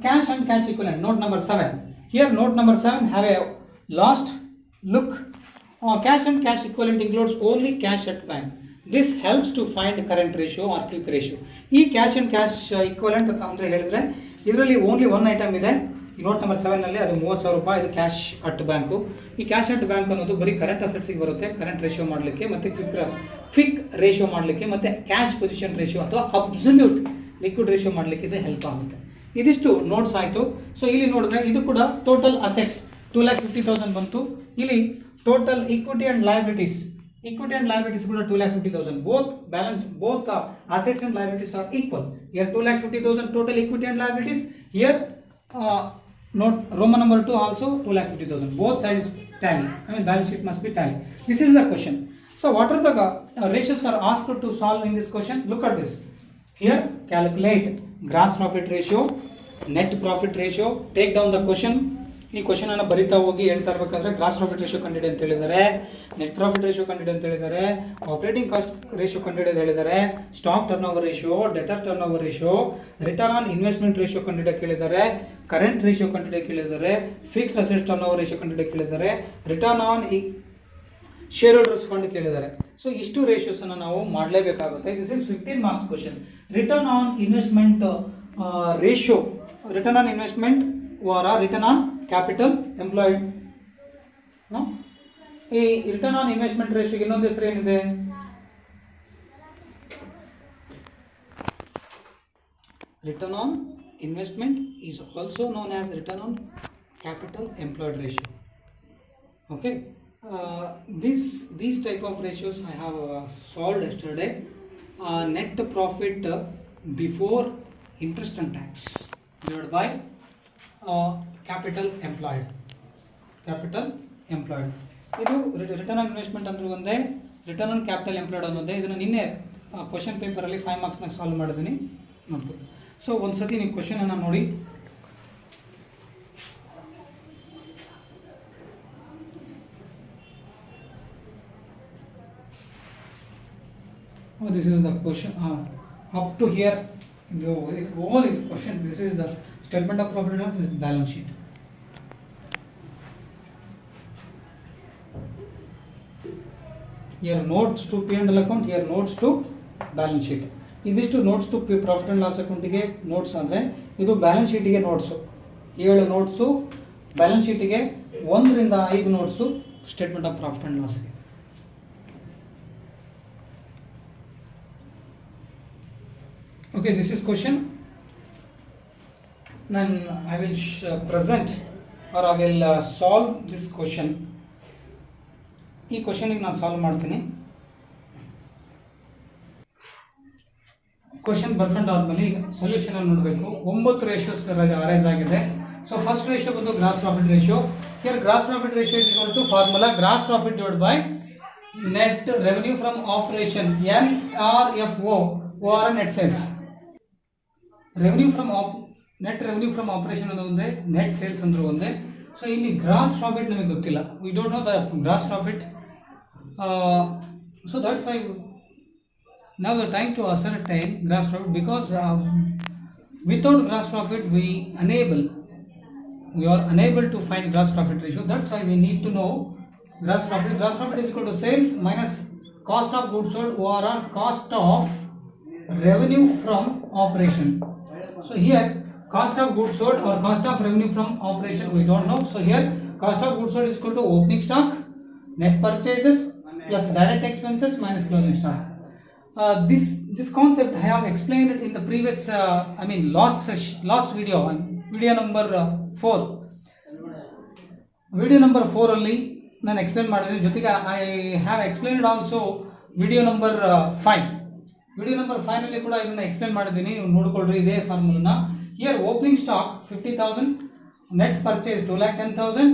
cash and cash equivalent, note number 7. Here note number 7 have A last look. Cash and cash equivalent includes only cash at bank. This helps to find current ratio or quick ratio. ಈ cash and cash equivalent ಅಂತ ಹೇಳಿದ್ರೆ ಇದರಲ್ಲಿ only one item ಇದೆ. ಈ note number 7 ನಲ್ಲಿ ಅದು 30,000 ರೂಪಾಯಿ, ಇದು ಕ್ಯಾಶ್ ಅಟ್ ಬ್ಯಾಂಕು. ಈ ಕ್ಯಾಶ್ ಅಟ್ ಬ್ಯಾಂಕ್ ಅನ್ನೋದು ಬರೀ ಕರೆಂಟ್ ಅಸೆಟ್ಸ್ಗೆ ಬರುತ್ತೆ, ಕರೆಂಟ್ ರೇಷಿಯೋ ಮಾಡಲಿಕ್ಕೆ ಮತ್ತೆ ಕ್ವಿಕ್ ರೇಷಿಯೋ ಮಾಡಲಿಕ್ಕೆ ಮತ್ತೆ ಕ್ಯಾಶ್ ಪೊಸಿಷನ್ ರೇಷಿಯೋ ಅಥವಾ ಅಬ್ಸಲ್ಯೂಟ್ ಲಿಕ್ವಿಡ್ ರೇಷಿಯೋ ಮಾಡಲಿಕ್ಕೆ ಇದು ಹೆಲ್ಪ್ ಆಗುತ್ತೆ. ಇದಿಷ್ಟು ನೋಟ್ಸ್ ಆಯಿತು. ಸೊ ಇಲ್ಲಿ ನೋಡಿದ್ರೆ ಇದು ಕೂಡ ಟೋಟಲ್ ಅಸೆಟ್ಸ್ 2,50,000 ಬಂತು. ಇಲ್ಲಿ ಟೋಟಲ್ ಇಕ್ವಿಟಿ ಅಂಡ್ ಲಯಬಿಲಿಟೀಸ್ ಕೂಡ 2,50,000. both assets and liabilities are equal. Here 2,50,000 total equity and liabilities. Here note Roman number 2 also 2,50,000. Both sides tally. I mean balance sheet must be tally. This is the question. So what are the ratios are asked to solve in this question? Look at this. Here calculate gross profit ratio, net profit ratio. Take down the question. ಈ question ಅನ್ನು ಬರಿತಾ ಹೋಗಿ ಹೇಳ್ತಾ ಇರಬೇಕಾದ್ರೆ gross profit ratio ಕಂಡುಹಿಡಿ ಅಂತ ಹೇಳಿದ್ದಾರೆ, net profit ratio ಕಂಡುಹಿಡಿ ಅಂತ ಹೇಳಿದ್ದಾರೆ, ಆಪರೇಟಿಂಗ್ ಕಾಸ್ಟ್ ರೇಷಿಯೋ ಕಂಡುಹಿಡಿದು ಹೇಳಿದ್ದಾರೆ, stock turn over ratio, debtor turn over ratio, return on investment ratio ಕಂಡುಹಿಡಿಯಕ್ಕೆ ಹೇಳಿದ್ದಾರೆ, ಕರೆಂಟ್ ರೇಷಿಯೋ ಕಂಡುಹಿಡಿಯಕ್ಕೆ ಹೇಳಿದ್ದಾರೆ, fixed assets turn over ratio ಕಂಡುಹಿಡಿಯಕ್ಕೆ ಹೇಳಿದ್ದಾರೆ, return on shareholders fund ಕೇಳಿದ್ದಾರೆ. ಸೊ ಇಷ್ಟು ರೇಷಿಯೋಸ್ ಅನ್ನು ನಾವು ಮಾಡಲೇಬೇಕಾಗುತ್ತೆ. This is 15 marks question. Return on investment ratio, return on investment or return on capital employed. ಈ ರಿಟರ್ನ್ ಆನ್ ಇನ್ವೆಸ್ಟ್ಮೆಂಟ್ ರೇಷಿಯೋ ಇನ್ನೊಂದು ಹೆಸರು ಏನಿದೆ? Return on investment is also known as return on capital employed ratio. Okay, these type of ratios I have solved yesterday. Net profit before interest and tax divided by capital employed. ಇದು return on investment ಅಂದ್ರೆ ಒಂದೇ, return on capital employed ಅನ್ನೋದೇ. ಇದನ್ನು ನಿನ್ನೆ question ಪೇಪರಲ್ಲಿ 5 ಮಾರ್ಕ್ಸ್ನಾಗ solve ಮಾಡಿದ್ದೀನಿ ನೋಡ್ಬೋದು. So ಒಂದ್ಸತಿ ನೀವು ಕ್ವಶನ್ ಅನ್ನು ನೋಡಿ. This is the question up to here. The whole question, this is the statement of profit and loss, is balance sheet. Here notes to P&L account, here notes to balance sheet. ಇದಿಷ್ಟು notes to profit and loss ಅಕೌಂಟಿಗೆ notes ಅಂದರೆ ಇದು balance ಶೀಟಿಗೆ notes 7 notes, balance ಶೀಟಿಗೆ 1 ರಿಂದ 5 notes, statement of profit and ಲಾಸ್ಗೆ. Okay, this is question. Then I will present or I will solve this question. ಈ ಕ್ವಶನ್ಗೆ ನಾನು ಸಾಲ್ವ್ ಮಾಡ್ತೀನಿ. ಕ್ವಶನ್ ಬರ್ಕೊಂಡು ಆದ್ಮೇಲೆ ಈಗ ಸೊಲ್ಯೂಷನ್ ಅನ್ನು ನೋಡಬೇಕು. 9 ರೇಷಿಯೋಸ್ ಅರೈಸ್ ಆಗಿದೆ. ಸೊ ಫಸ್ಟ್ ರೇಷಿಯೋ ಬಂದು gross profit ratio. Here gross profit ratio is equal to formula gross profit divided by net revenue from operation, NRFO, or net sales. Revenue from net revenue from operation ಅನ್ನೋ ಒಂದೇ, net sales ಅಂದ್ರೂ ಒಂದೇ. So ಇಲ್ಲಿ gross profit ನಮಗೆ ಗೊತ್ತಿಲ್ಲ, we don't know the gross profit. So that's why now the time to ascertain gross profit, because without gross profit we are unable to find gross profit ratio. That's why we need to know gross profit. Gross profit is equal to sales minus cost of goods sold or cost of revenue from operation. So here cost of goods sold or cost of revenue from operation we don't know. So here cost of goods sold is equal to opening stock, net purchases plus direct expenses minus closing stock. This concept I have explained it in the previous last video number 4. Video number 4 ಅಲ್ಲಿ ನಾನು explain ಮಾಡಿದ್ದೀನಿ. ಜೊತೆಗೆ I have explained also video number 5. Video number 5 ನಲ್ಲಿ ಕೂಡ ಇದನ್ನ explain ಮಾಡಿದ್ದೀನಿ, ನೀವು ನೋಡ್ಕೊಳ್ರಿ ಇದೇ ಫಾರ್ಮುಲನ. Here opening stock 50,000, net purchase 2,10,000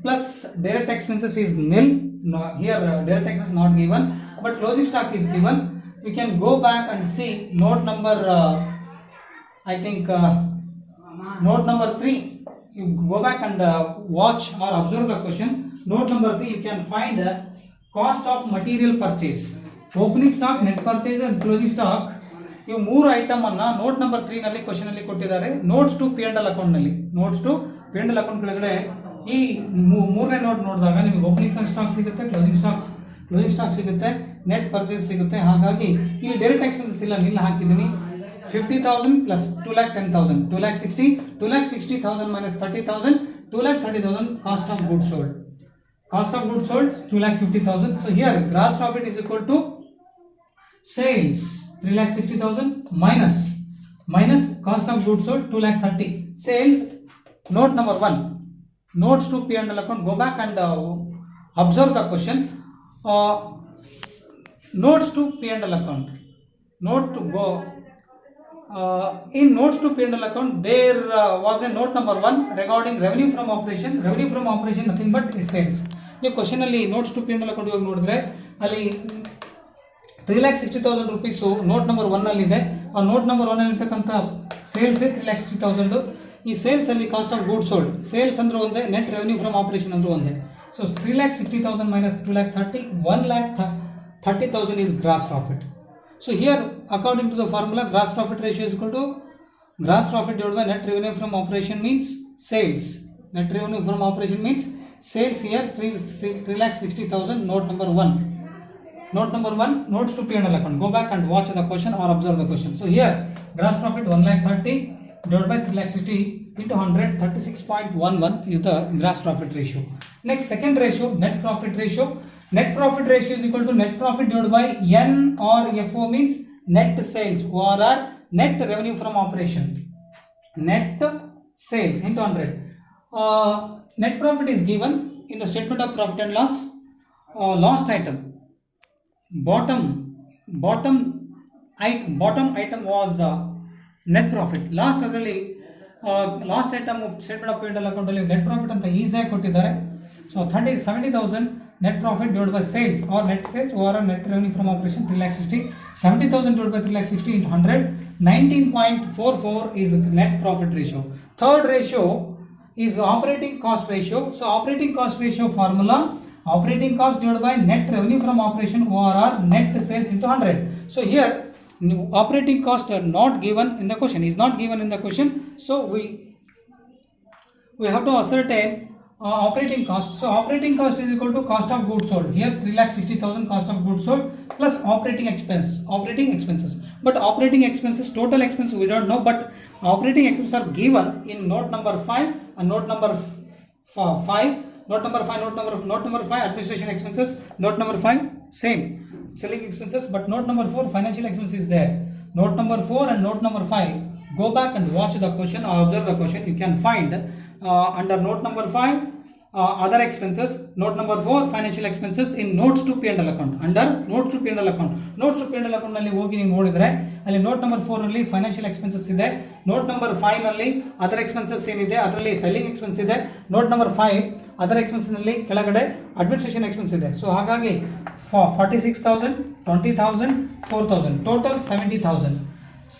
plus direct expenses is nil. No, here direct expenses not given, but closing stock is given. You can go back and see note number I think note number 3. You go back and watch or observe the question. Note number 3, you can find cost of material purchase, opening stock, net purchase and closing stock. ಇವು 3 item ಅನ್ನ note number 3 ನಲ್ಲಿ question ಅಲ್ಲಿ ಕೊಟ್ಟಿದ್ದಾರೆ. Notes to P&L account ನಲ್ಲಿ, notes to P&L account ಕೆಳಗಡೆ ಈ ಮೂರನೇ note ನೋಡಿದಾಗ ನಿಮಗೆ ಓಪನಿಂಗ್ ಸ್ಟಾಕ್ ಸಿಗುತ್ತೆ, ಕ್ಲೋಸಿಂಗ್ ಸ್ಟಾಕ್ ಸಿಗುತ್ತೆ, ನೆಟ್ ಪರ್ಚೇಸ್ ಸಿಗುತ್ತೆ. ಹಾಗಾಗಿ ಇಲ್ಲಿ ಡೈರೆಕ್ಟ್ ಎಕ್ಸ್ಪೆನ್ಸಸ್ ಇಲ್ಲ, ನಿಲ್ ಹಾಕಿದ್ದೀನಿ. 50,000 plus 2,10,000, 2,60,000 minus 30,000, 2,30,000 cost of goods sold. Cost of goods sold 2,50,000. So here gross profit is equal to sales 3,60,000 minus cost of goods sold 2,30,000. Sales, note number 1, notes to P&L account. Go back and observe the question. Notes to P&L account. Note to go. In notes to P&L account, there was a note number 1 regarding revenue from operation. Revenue from operation nothing but sales. ನೀವು question ಅಲ್ಲಿ notes to P&L account ಹೋಗಿ ನೋಡಿದ್ರೆ ಅಲ್ಲಿ 3,60,000 rupees note number 1 ಅಲ್ಲಿ ಇದೆ. ಆ note number 1 ಅಲ್ಲಿ ಇರ್ತಕ್ಕಂಥ ಸೇಲ್ಸ್ 3,60,000. ಈ ಸೇಲ್ಸ್ ಅಲ್ಲಿ cost of goods sold, sales ಅಂದ್ರೆ ಒಂದೇ, ನೆಟ್ ರೆವೆನ್ಯೂ ಫ್ರಮ್ ಆಪರೇಷನ್ ಅಂದ್ರೆ ಒಂದೇ. So 3,60,000 minus 2,30,000, 1,30,000 is gross profit. So here according to the formula, gross profit ratio is equal to gross profit divided by net revenue from operation means sales. Net revenue from operation means sales. Here 3,60,000, note number 1. Note number 1, notes to P&L account. Go back and watch the question or observe the question. So here gross profit 1,30,000 divided by 3,60,000 into 100, 36.11 is the gross profit ratio. Next, second ratio, net profit ratio. Net profit ratio is equal to net profit divided by N or FO means net sales, or net revenue from operation. Net sales into 100. Net profit is given in the statement of profit and loss. Last item, bottom item was net profit. Last adರಲ್ಲಿ last item statement of P&L account ಅಲ್ಲಿ net profit ಅಂತ ಈಸಿಯಾಗಿ ಕೊಟ್ಟಿದ್ದಾರೆ. So 70,000 net profit divided by sales or net sales or net revenue from operation 3,60,000. 70,000 divided by 3,60,000 into 100, 19.44 is net profit ratio. Third ratio is operating cost ratio. So operating cost ratio formula, operating cost divided by net revenue from operation or net sales into 100. So here operating cost are not given in the question, is not given in the question. So we have to ascertain operating cost. So operating cost is equal to cost of goods sold. Here 3,60,000 cost of goods sold plus operating expenses. But operating expenses, total expenses we don't know, but operating expenses are given in note number 5 and note number 5. Note number 5 administration expenses. Note number 5 same selling expenses, but note number 4 financial expenses is there. Note number 4 and note number 5. Go back and watch the question or observe the question. You can find under note number 5 other expenses, note number 4 financial expenses in notes to P&L account. Under notes to P&L account, notes to P&L account ನಲ್ಲಿ ಹೋಗಿ ನೀವು ನೋಡಿದ್ರೆ ಅಲ್ಲಿ note number 4 ನಲ್ಲಿ financial expenses ಇದೆ. Note number 5 ನಲ್ಲಿ other expenses ಏನಿದೆ ಅದರಲ್ಲಿ ಸೆಲ್ಲಿಂಗ್ ಎಕ್ಸ್ಪೆನ್ಸ್ ಇದೆ. ನೋಟ್ ನಂಬರ್ 5 ಅದರ್ ಎಕ್ಸ್ಪೆನ್ಸ್ ನಲ್ಲಿ ಕೆಳಗಡೆ ಅಡ್ಮಿನಿಸ್ಟ್ರೇಷನ್ ಎಕ್ಸ್ಪೆನ್ಸ್ ಇದೆ. ಸೊ ಹಾಗಾಗಿ 46,000, 20,000, 4,000, total 70,000.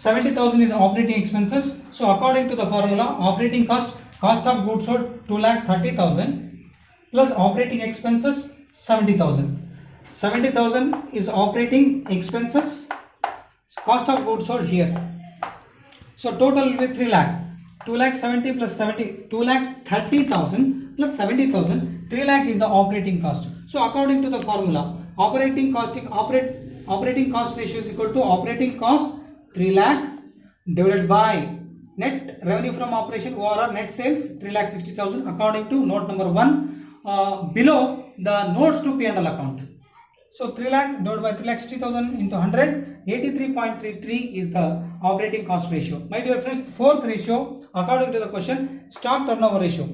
70,000 is operating expenses. So according to the formula, operating cost of goods sold 2,30,000 plus operating expenses 70,000. 70,000 is operating expenses, cost of goods sold here. So total will be 3 lakh. 2,70,000 plus 70, 2,30,000 plus 70,000. 3 lakh is the operating cost. So according to the formula, operating cost ratio is equal to operating cost 3 lakh divided by net revenue from operation or net sales 3,60,000 according to note number 1 below the notes to P&L account. So 3 lakh divided by 3,60,000 into 100, 83.33 is the operating cost ratio. My dear friends, fourth ratio according to the question, stock turnover ratio.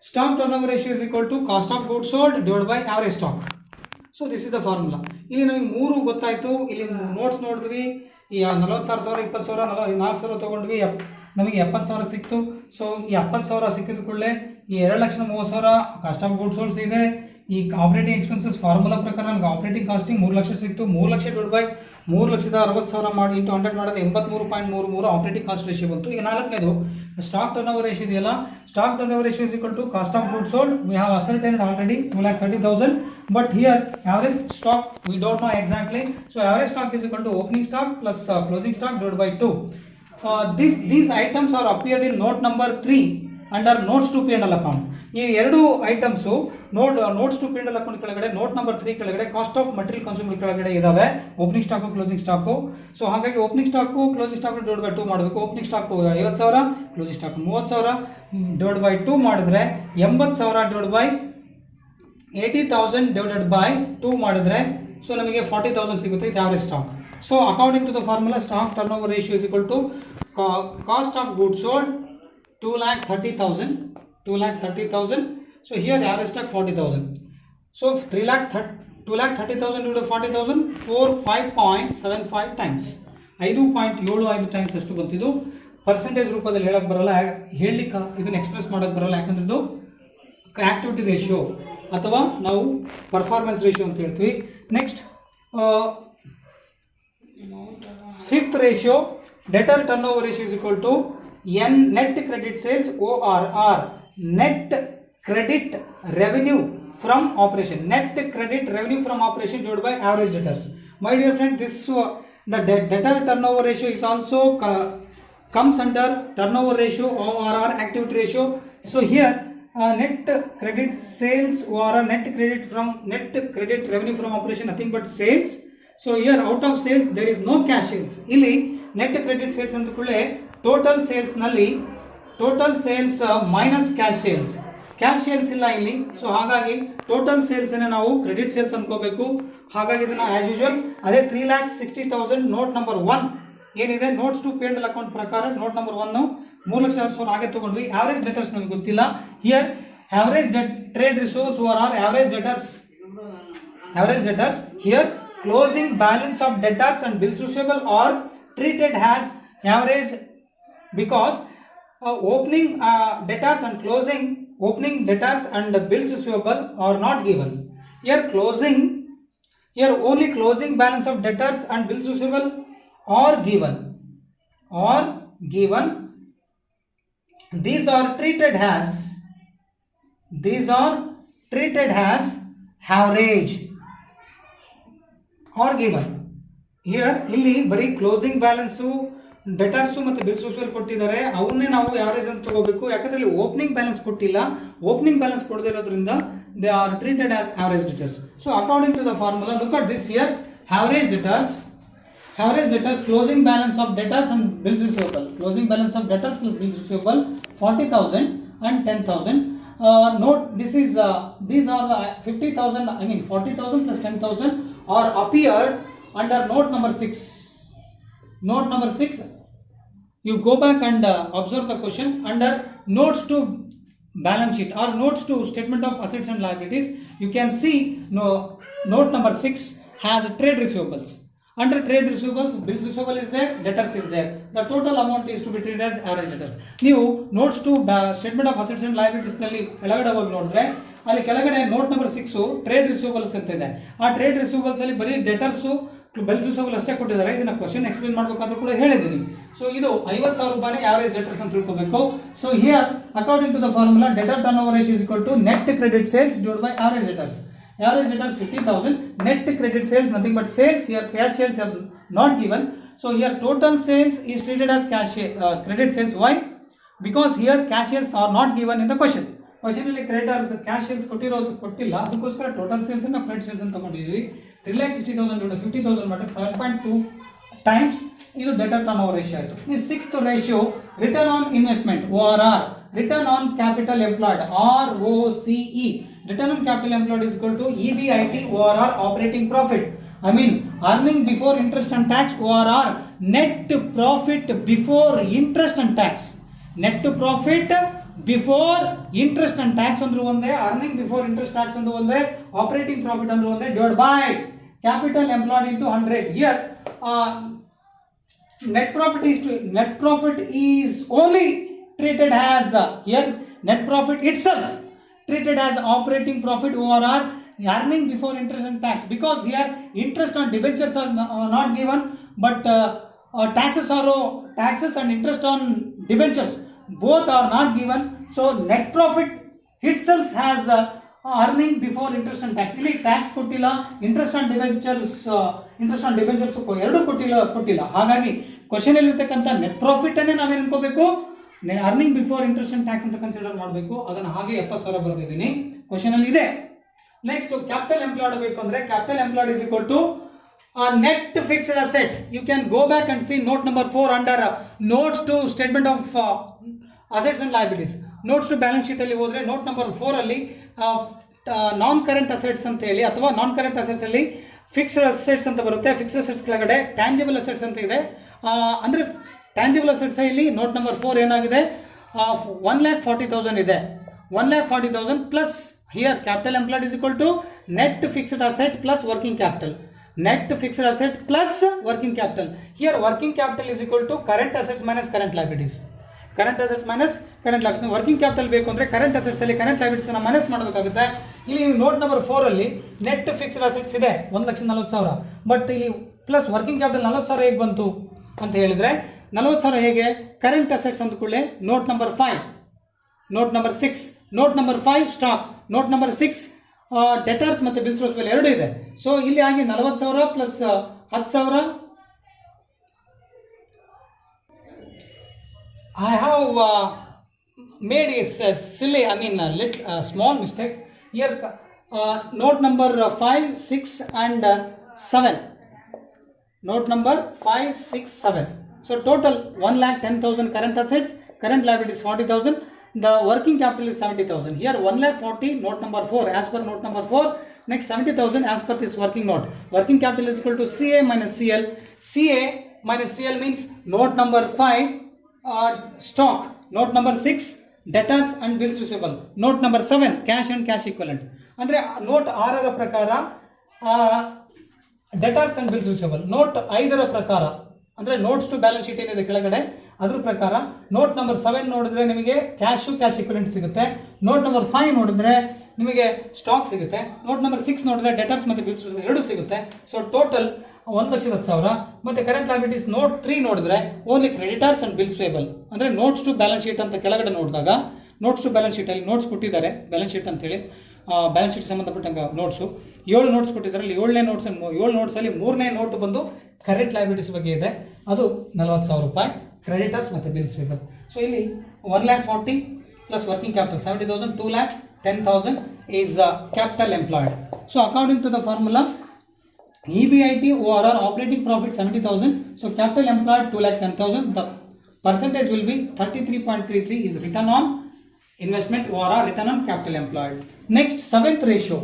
Stock turnover ratio is equal to cost of goods sold divided by average stock. So this is the formula. ಇಲ್ಲಿ ನಮಗೆ ಮೂರು ಗೊತ್ತಾಯ್ತು. ಇಲ್ಲಿ notes ನೋಡಿದ್ವಿ. ಈ 46,000 20,000 4,000 ತಗೊಂಡ್ವಿ. ನಮಗೆ 70,000 ಸಿಕ್ತು. ಸೊ ಈ 70,000 ಸಿಕ್ಕಿದ ಕೂಡಲೇ ಈ 2,30,000 ಕಾಸ್ಟ್ ಆಫ್ ಗುಡ್ಸ್ ಸೋಲ್ಸ್ ಇದೆ. ಈ ಆಪರೇಟಿಂಗ್ ಎಕ್ಸ್ಪೆನ್ಸಸ್ ಫಾರ್ಮುಲಾ ಪ್ರಕಾರ ನಮಗೆ ಆಪರೇಟಿಂಗ್ ಕಾಸ್ಟಿಂಗ್ 3 ಲಕ್ಷ ಸಿಕ್ತು. 3 ಲಕ್ಷ ಡಿವೈಡ್ ಬೈ 3,60,000 ಮಾಡಿ ಇಂಟು 100 ಮಾಡಿದ್ರೆ 83.33 ಆಪರೇಟಿಂಗ್ ಕಾಸ್ಟ್ ರೇಷಿಯೋ ಬಂತು. ಈಗ ನಾಲ್ಕನೇದು ಸ್ಟಾಕ್ ಟರ್ನೋವರ್ ರೇಷಿಯೋ ಇದೆಯಲ್ಲ, stock turnover ratio is equal to cost of goods sold. We have ascertained already 2,30,000, but here average stock we don't know exactly. So average stock is equal to opening stock plus closing stock divided by 2. These items are appeared in note number 3 under notes to P&L account. ಈ ಎರಡು items notes to P&L account ಕೆಳಗಡೆ note number 3 ಕೆಳಗಡೆ cost of material consumer ಕೆಳಗಡೆ ಇದಾವೆ. Opening stock closing stock. So ಹಾಗಾಗಿ opening stock closing stock divide by 2 ಮಾಡಬೇಕು. Opening stock 50,000, closing stock 30,000 divide by 2 ಮಾಡಿದ್ರೆ 80,000 divide by 80,000 divided by 2 ಮಾಡಿದ್ರೆ so ನಮಗೆ 40,000 ಸಿಗುತ್ತೆ. ಇದು average stock. So according to the formula stock turnover ratio is equal to cost of goods sold 2,30,000. So here the average stock 40,000. So 2,30,000 divided by 40,000 5.75 times 5.75 times ಅಷ್ಟು ಬಂತಿದ್ದು. Percentage ರೂಪದಲ್ಲಿ ಹೇಳಕ್ ಬರಲ್ಲ, ಹೇಳಲಿಕ್ಕೆ ಇದನ್ನ ಎಕ್ಸ್ಪ್ರೆಸ್ ಮಾಡಕ್ ಬರಲ್ಲ. ಯಾಕಂದ್ರೆ ಇದು ಆಕ್ಟಿವಿಟಿ ರೇಷಿಯೋ ಅಥವಾ ನಾವು ಪರ್ಫಾರ್ಮೆನ್ಸ್ ರೇಷಿಯೋ ಅಂತ ಹೇಳ್ತೀವಿ. Next fifth ratio debtor turn over ratio is equal to N net credit sales ORR, net credit revenue from operation, net credit revenue from operation divided by average debtors. My dear friend, this the debtor turnover ratio is also comes under turnover ratio ORR activity ratio. So here net credit sales ORR, net credit revenue from operation, nothing but sales. So here out of sales there is no cash sales. ಇಲ್ಲಿ net credit sales ಅಂತ ಕೂಡಲೇ total sales ನಲ್ಲಿ total sales minus cash sales ಇಲ್ಲ ಇಲ್ಲಿ. So ಹಾಗಾಗಿ total sales ನಾವು credit sales ಅನ್ಕೋಬೇಕು. ಹಾಗಾಗಿ ಇದನ್ನ ಆಸ್ ಯೂಶುವಲ್ ಅದೇ 3,60,000 ನೋಟ್ ನಂಬರ್ 1 ಏನಿದೆ ನೋಟ್ಸ್ ಟು P&L ಅಕೌಂಟ್ ಪ್ರಕಾರ ನೋಟ್ ನಂಬರ್ 1 3,60,000 ಹಾಗೆ ತಗೊಂಡ್ವಿ. ಆವರೇಜ್ ಡೆಟರ್ಸ್ ನಮಗೆ ಗೊತ್ತಿಲ್ಲ. Here average trade resource ORR average debtors here closing balance of debtors and bills receivable are treated has average because opening debtors and closing opening debtors and bills receivable are not given. Here only closing balance of debtors and bills receivable are given. These are treated as average or given. Here ಇಲ್ಲಿ ಬರೀ closing balance debtors ಮತ್ತು bills receivable ಕೊಟ್ಟಿದ್ದಾರೆ, ಅವನ್ನೇ ನಾವು average ಅಂತ ತಗೋಬೇಕು. ಯಾಕಂದ್ರೆ ಇಲ್ಲಿ ಓಪನಿಂಗ್ ಬ್ಯಾಲೆನ್ಸ್ ಕೊಟ್ಟಿಲ್ಲ. ಓಪನಿಂಗ್ ಬ್ಯಾಲೆನ್ಸ್ ಕೊಡದೇ ಇರೋದ್ರಿಂದ they are treated as average debtors. So according to the formula look at this here. Average debtors closing balance of debtors and bills receivable, closing balance of debtors plus bills receivable 40,000 and 10,000. Note these are the 50,000, I mean 40,000 plus 10,000 are appeared under note number 6. Note number 6, you go back and observe the question under notes to balance sheet or notes to statement of assets and liabilities. You can see note number 6 has trade receivables. Under trade receivables, bills receivable is there, debtors is there. The total amount is to be treated as average debtors. ನೀವು notes to statement of assets and liabilities ನಲ್ಲಿ ಕೆಳಗಡೆ ಹೋಗಿ ನೋಡಿದ್ರೆ ಅಲ್ಲಿ ಕೆಳಗಡೆ note number 6 trade receivables ಅಂತ ಇದೆ. ಆ ಟ್ರೇಡ್ ರಿಸೀವಬಲ್ಸ್ ಅಲ್ಲಿ ಬರೀ ಡೆಟರ್ಸ್ ಬಿಲ್ಸ್ ರಿಸೀವಬಲ್ ಅಷ್ಟೇ ಕೊಟ್ಟಿದ್ದಾರೆ. ಇದನ್ನ ಕ್ವಶನ್ ಎಕ್ಸ್ಪ್ಲೇನ್ ಮಾಡಬೇಕಾದ್ರೂ ಕೂಡ ಹೇಳಿದ್ದೀನಿ. ಸೊ ಇದು 50,000 ರೂಪಾಯಿ ಆವರೇಜ್ ಡೆಟರ್ಸ್ ಅಂತ ತಿಳ್ಕೋಬೇಕು. So here according to the formula debtor turnover ratio is equal to net credit sales divided by average debtors. Average debtors 50,000, net credit sales nothing but sales. Here cash sales are not given. So here total sales is treated as credit sales. Why? Because here cash sales are not given in the question. Question ಅಲ್ಲಿ creditors cash sales ಕೊಟ್ಟಿಲ್ಲ, ಅದಕ್ಕೋಸ್ಕರ total sales ಅನ್ನು credit sales ಅಂತ ತಗೊಂಡಿದ್ದೀವಿ. 3,60,000 into 50,000 ಮಾಡಿದ್ರೆ 7.2 times ಇದು debtor turnover ratio ಆಯಿತು. ಈ sixth ratio return on investment ORR, return on capital employed ROCE. Return on capital employed is equal to EBIT ORR operating profit. I mean earning before interest and tax ORR net profit before interest and tax. Net profit before interest and tax ಅಂದ್ರೂ ಒಂದೇ, earning before interest tax ಅಂದ್ರೂ ಒಂದೇ, operating profit ಅಂದ್ರೂ ಒಂದೇ, divide by capital employed into 100. Here net profit is only treated as here net profit itself treated as operating profit over earning before interest and tax, because here interest on debentures are not given, but taxes and interest on debentures both are not given. So net profit itself has earning before interest and tax. ಇಲ್ಲಿ tax ಕೊಟ್ಟಿಲ್ಲ, interest on debentures ಎರಡು ಕೊಟ್ಟಿಲ್ಲ. ಹಾಗಾಗಿ question ಅಲ್ಲಿ ಇರ್ತಕ್ಕಂಥ net profit ಅನ್ನೇ ನಾವೇನು ಅನ್ಕೋಬೇಕು, earning before interest and tax ಅಂತ ಕನ್ಸಿಡರ್ ಮಾಡಬೇಕು. ಅದನ್ನ ಹಾಗೆ 70,000 ಬರೆದಿದ್ದೀನಿ, ಕ್ವಶನ್ ಅಲ್ಲಿ ಇದೆ. ನೆಕ್ಸ್ಟ್ ಕ್ಯಾಪಿಟಲ್ ಎಂಪ್ಲಾಯ್ಡ್ ಬೇಕು ಅಂದ್ರೆ capital employed is equal to net fixed asset. You can go back and see note number 4 under notes to statement of assets and liabilities. Notes to balance sheet ಅಲ್ಲಿ ಹೋದ್ರೆ note number 4 ಅಲ್ಲಿ ನಾನ್ current assets ಅಂತ ಹೇಳಿ, ಅಥವಾ non current assets ಅಲ್ಲಿ fixed assets ಅಂತ ಬರುತ್ತೆ. Fixed assets ಕೆಳಗಡೆ ಟ್ಯಾಂಜಿಬಲ್ ಅಸೆಟ್ಸ್ ಅಂತ ಇದೆ. ಅಂದ್ರೆ ಟ್ಯಾಂಜಿಬಲ್ ಅಸೆಟ್ಸ್ ಇಲ್ಲಿ ನೋಟ್ ನಂಬರ್ 4 ಏನಾಗಿದೆ, 1,40,000 ಇದೆ. 1,40,000 plus here capital employed is equal to net fixed asset plus working capital. Net fixed asset plus working capital. Here working capital is equal to current assets minus current liabilities. Current assets minus current liabilities. Working capital ಬೇಕು ಅಂದ್ರೆ current assets ಅಲ್ಲಿ current liabilities ಅನ್ನು minus ಮಾಡಬೇಕಾಗುತ್ತೆ. ಇಲ್ಲಿ note number 4 ಅಲ್ಲಿ net fixed assets ಇದೆ 1,40,000, but ಇಲ್ಲಿ plus working capital 40,000 ಹೇಗೆ ಬಂತು ಅಂತ ಹೇಳಿದ್ರೆ 40,000 ಹೇಗೆ, ಕರೆಂಟ್ ಅಸೆಟ್ಸ್ ಅಂದ ಕೂಡಲೇ note number 5, note number 6, note number 5 stock, note number 6 debtors ಮತ್ತೆ ಬಿಲ್ಸ್ ರಿಸೀವಬಲ್ ಎರಡು ಇದೆ. ಸೊ ಇಲ್ಲಿ ಆಗಿ 40,000 plus 10,000. I have made a silly, small mistake here. Note number 5, 6 and 7. Note number 5, 6, 7. So total 1,10,000 current assets, current liabilities 40,000. The working capital is 70,000. Here 1,40,000 note number 4 as per note number 4. Next 70,000 as per this working note. Working capital is equal to CA minus CL. CA minus CL means note number 5 stock, note number 6 debtors and bills receivable, note number 7 cash and cash equivalent. ಅಂದ್ರೆ note 6ರ ಪ್ರಕಾರ debtors and bills receivable, note 5ರ ಪ್ರಕಾರ ಅಂದ್ರೆ notes to balance sheet ಏನಿದೆ ಕೆಳಗಡೆ ಅದ್ರ ಪ್ರಕಾರ ನೋಟ್ ನಂಬರ್ 7 ನೋಡಿದ್ರೆ ನಿಮಗೆ ಕ್ಯಾಶ್ ಇಕ್ವಿಲೆಂಟ್ ಸಿಗುತ್ತೆ. ನೋಟ್ ನಂಬರ್ 5 ನೋಡಿದ್ರೆ ನಿಮಗೆ ಸ್ಟಾಕ್ ಸಿಗುತ್ತೆ. ನೋಟ್ ನಂಬರ್ 6 ನೋಡಿದ್ರೆ ಡೆಟರ್ಸ್ ಮತ್ತೆ ಬಿಲ್ಸ್ ಎರಡು ಸಿಗುತ್ತೆ. So total 1,10,000. ಮತ್ತೆ ಕರೆಂಟ್ ಲಯಬಿಲಿಟೀಸ್ ನೋಟ್ 3 ನೋಡಿದ್ರೆ only creditors and bills payable, ಅಂದ್ರೆ ನೋಟ್ಸ್ ಟು ಬ್ಯಾಲೆನ್ಸ್ ಶೀಟ್ ಅಂತ ಕೆಳಗಡೆ ನೋಡಿದಾಗ ನೋಟ್ಸ್ ಟು ಬ್ಯಾಲೆನ್ಸ್ ಶೀಟ್ ಅಲ್ಲಿ ನೋಟ್ಸ್ ಕೊಟ್ಟಿದ್ದಾರೆ, ಬ್ಯಾಲೆನ್ಸ್ ಶೀಟ್ ಅಂತ ಹೇಳಿ ಬ್ಯಾಲೆನ್ಸ್ ಶೀಟ್ ಸಂಬಂಧಪಟ್ಟಂಗೆ ನೋಟ್ಸು 7 ನೋಟ್ಸ್ ಕೊಟ್ಟಿದ್ದಾರೆ. ಅಲ್ಲಿ 7ನೇ ನೋಟ್ಸ್ 7 ನೋಟ್ಸ್ ಅಲ್ಲಿ 3ನೇ ನೋಟ್ ಬಂದು ಕರೆಂಟ್ ಲಯಬಿಲಿಟೀಸ್ ಬಗ್ಗೆ ಇದೆ, ಅದು 40,000 ರೂಪಾಯಿ ಕ್ರೆಡಿಟರ್ಸ್ ಮತ್ತೆ ಬಿಲ್ಸ್ ಪೇಬಲ್. ಸೊ ಇಲ್ಲಿ 1,40,000 plus working capital 70,000, 2,10,000 is capital employed. So according to the formula EBIT ORR operating profit 70,000, so capital employed 2,10,000, the percentage will be 33.33 is return on investment ORR, return on capital employed. Next 7th ratio,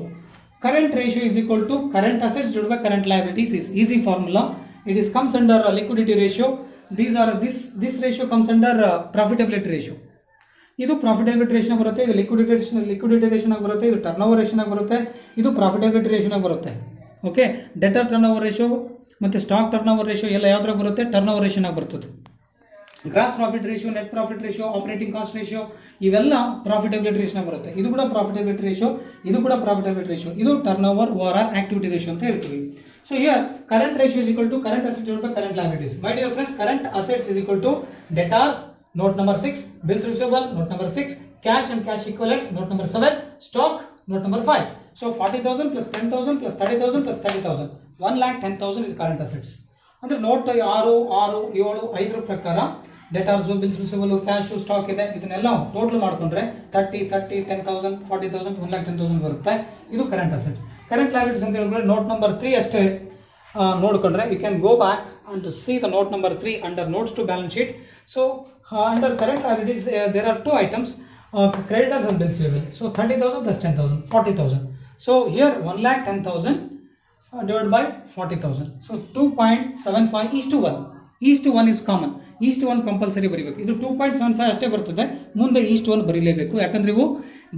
current ratio is equal to current assets divided by current liabilities is easy formula. It is comes under liquidity ratio. These are this ratio comes under profitability ratio. ಇದು profitability ರೇಷನ್ ಬರುತ್ತೆ, ಇದು liquidity ration ಆಗಿ ಬರುತ್ತೆ, ಇದು turn over ರೇಷನ್ ಆಗಿ ಬರುತ್ತೆ, ಇದು ಪ್ರಾಫಿಟಬಿಲಿಟಿ ರೇಷನ್ ಆಗಿ ಬರುತ್ತೆ. ಓಕೆ, ಡೆಟರ್ ಟರ್ನ್ ಓವರ್ ರೇಷಿಯೋ ಮತ್ತು ಸ್ಟಾಕ್ ಟರ್ನ್ ಓವರ್ ರೇಷಿಯೋ ಎಲ್ಲ ಯಾವ್ದ್ರಾಗ ಬರುತ್ತೆ, ಟರ್ನ್ ಓವರ್ ರೇಷನ್ ಆಗಿ ಬರ್ತದೆ. Gross profit ratio, net profit ratio, operating cost ratio ಇವೆಲ್ಲ ಪ್ರಾಫಿಟಬಿಲಿಟಿ ರೇಷನ್ ಬರುತ್ತೆ. ಇದು ಕೂಡ ಪ್ರಾಫಿಟಬಿಲಿಟಿ ರೇಷಿಯೋ, ಇದು ಕೂಡ ಪ್ರಾಫಿಟಬಿಲಿಟಿ ರೇಷಿಯೋ, ಇದು turn over ORR activity ratio ಅಂತ ಹೇಳ್ತೀವಿ. So here current ratio is equal to current assets divided by current liabilities. My dear friends, current assets is equal to debtors note number 6, bills receivable note number 6, cash and cash equivalent note number 7, stock note number 5. So 40,000 plus 10,000 plus 30,000 plus 30,000, 1,10,000 is current assets. ಅಂದ್ರೆ note 6, 6, 7, 5 ಪ್ರಕಾರ ಡೆಟಾರ್ಸ್, bills receivable, cash, stock ಇದೆ, ಇದನ್ನೆಲ್ಲ total ಮಾಡ್ಕೊಂಡ್ರೆ 30, 10,000, 40,000, 1,10,000 ಬರುತ್ತೆ. ಇದು current assets. Current liabilities ಅಂತ ಹೇಳಿದ್ರೆ note number 3 ಅಷ್ಟೇ ನೋಡ್ಕೊಂಡ್ರೆ you can go back and to see the note number 3 under notes to balance sheet. So under current liabilities there are 2 items, creditors and bills payable. So 30,000 plus 10,000, 40,000. So here 1,10,000 divided by 40,000. So 2.75 is to 1. 1 is common. 1 compulsory ಬರೀಬೇಕು. ಇದು 2.75 ಅಷ್ಟೇ ಬರ್ತದೆ, ಮುಂದೆ 1 ಬರೀಲೇಬೇಕು. ಯಾಕಂದ್ರೆ ಇವು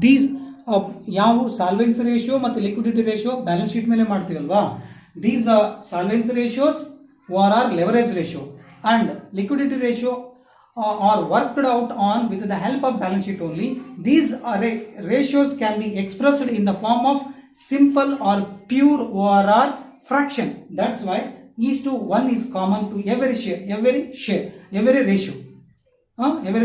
these ಯಾವ solvency ratio ಮತ್ತು liquidity ratio balance sheet ಮೇಲೆ ಮಾಡ್ತೀವಲ್ವಾ, these solvency ratios are leverage ratio and liquidity ratio are worked out on with the help of balance sheet only. These ratios can be expressed in the form of simple or pure ORR fraction. That's why 1 is common to every ratio. Every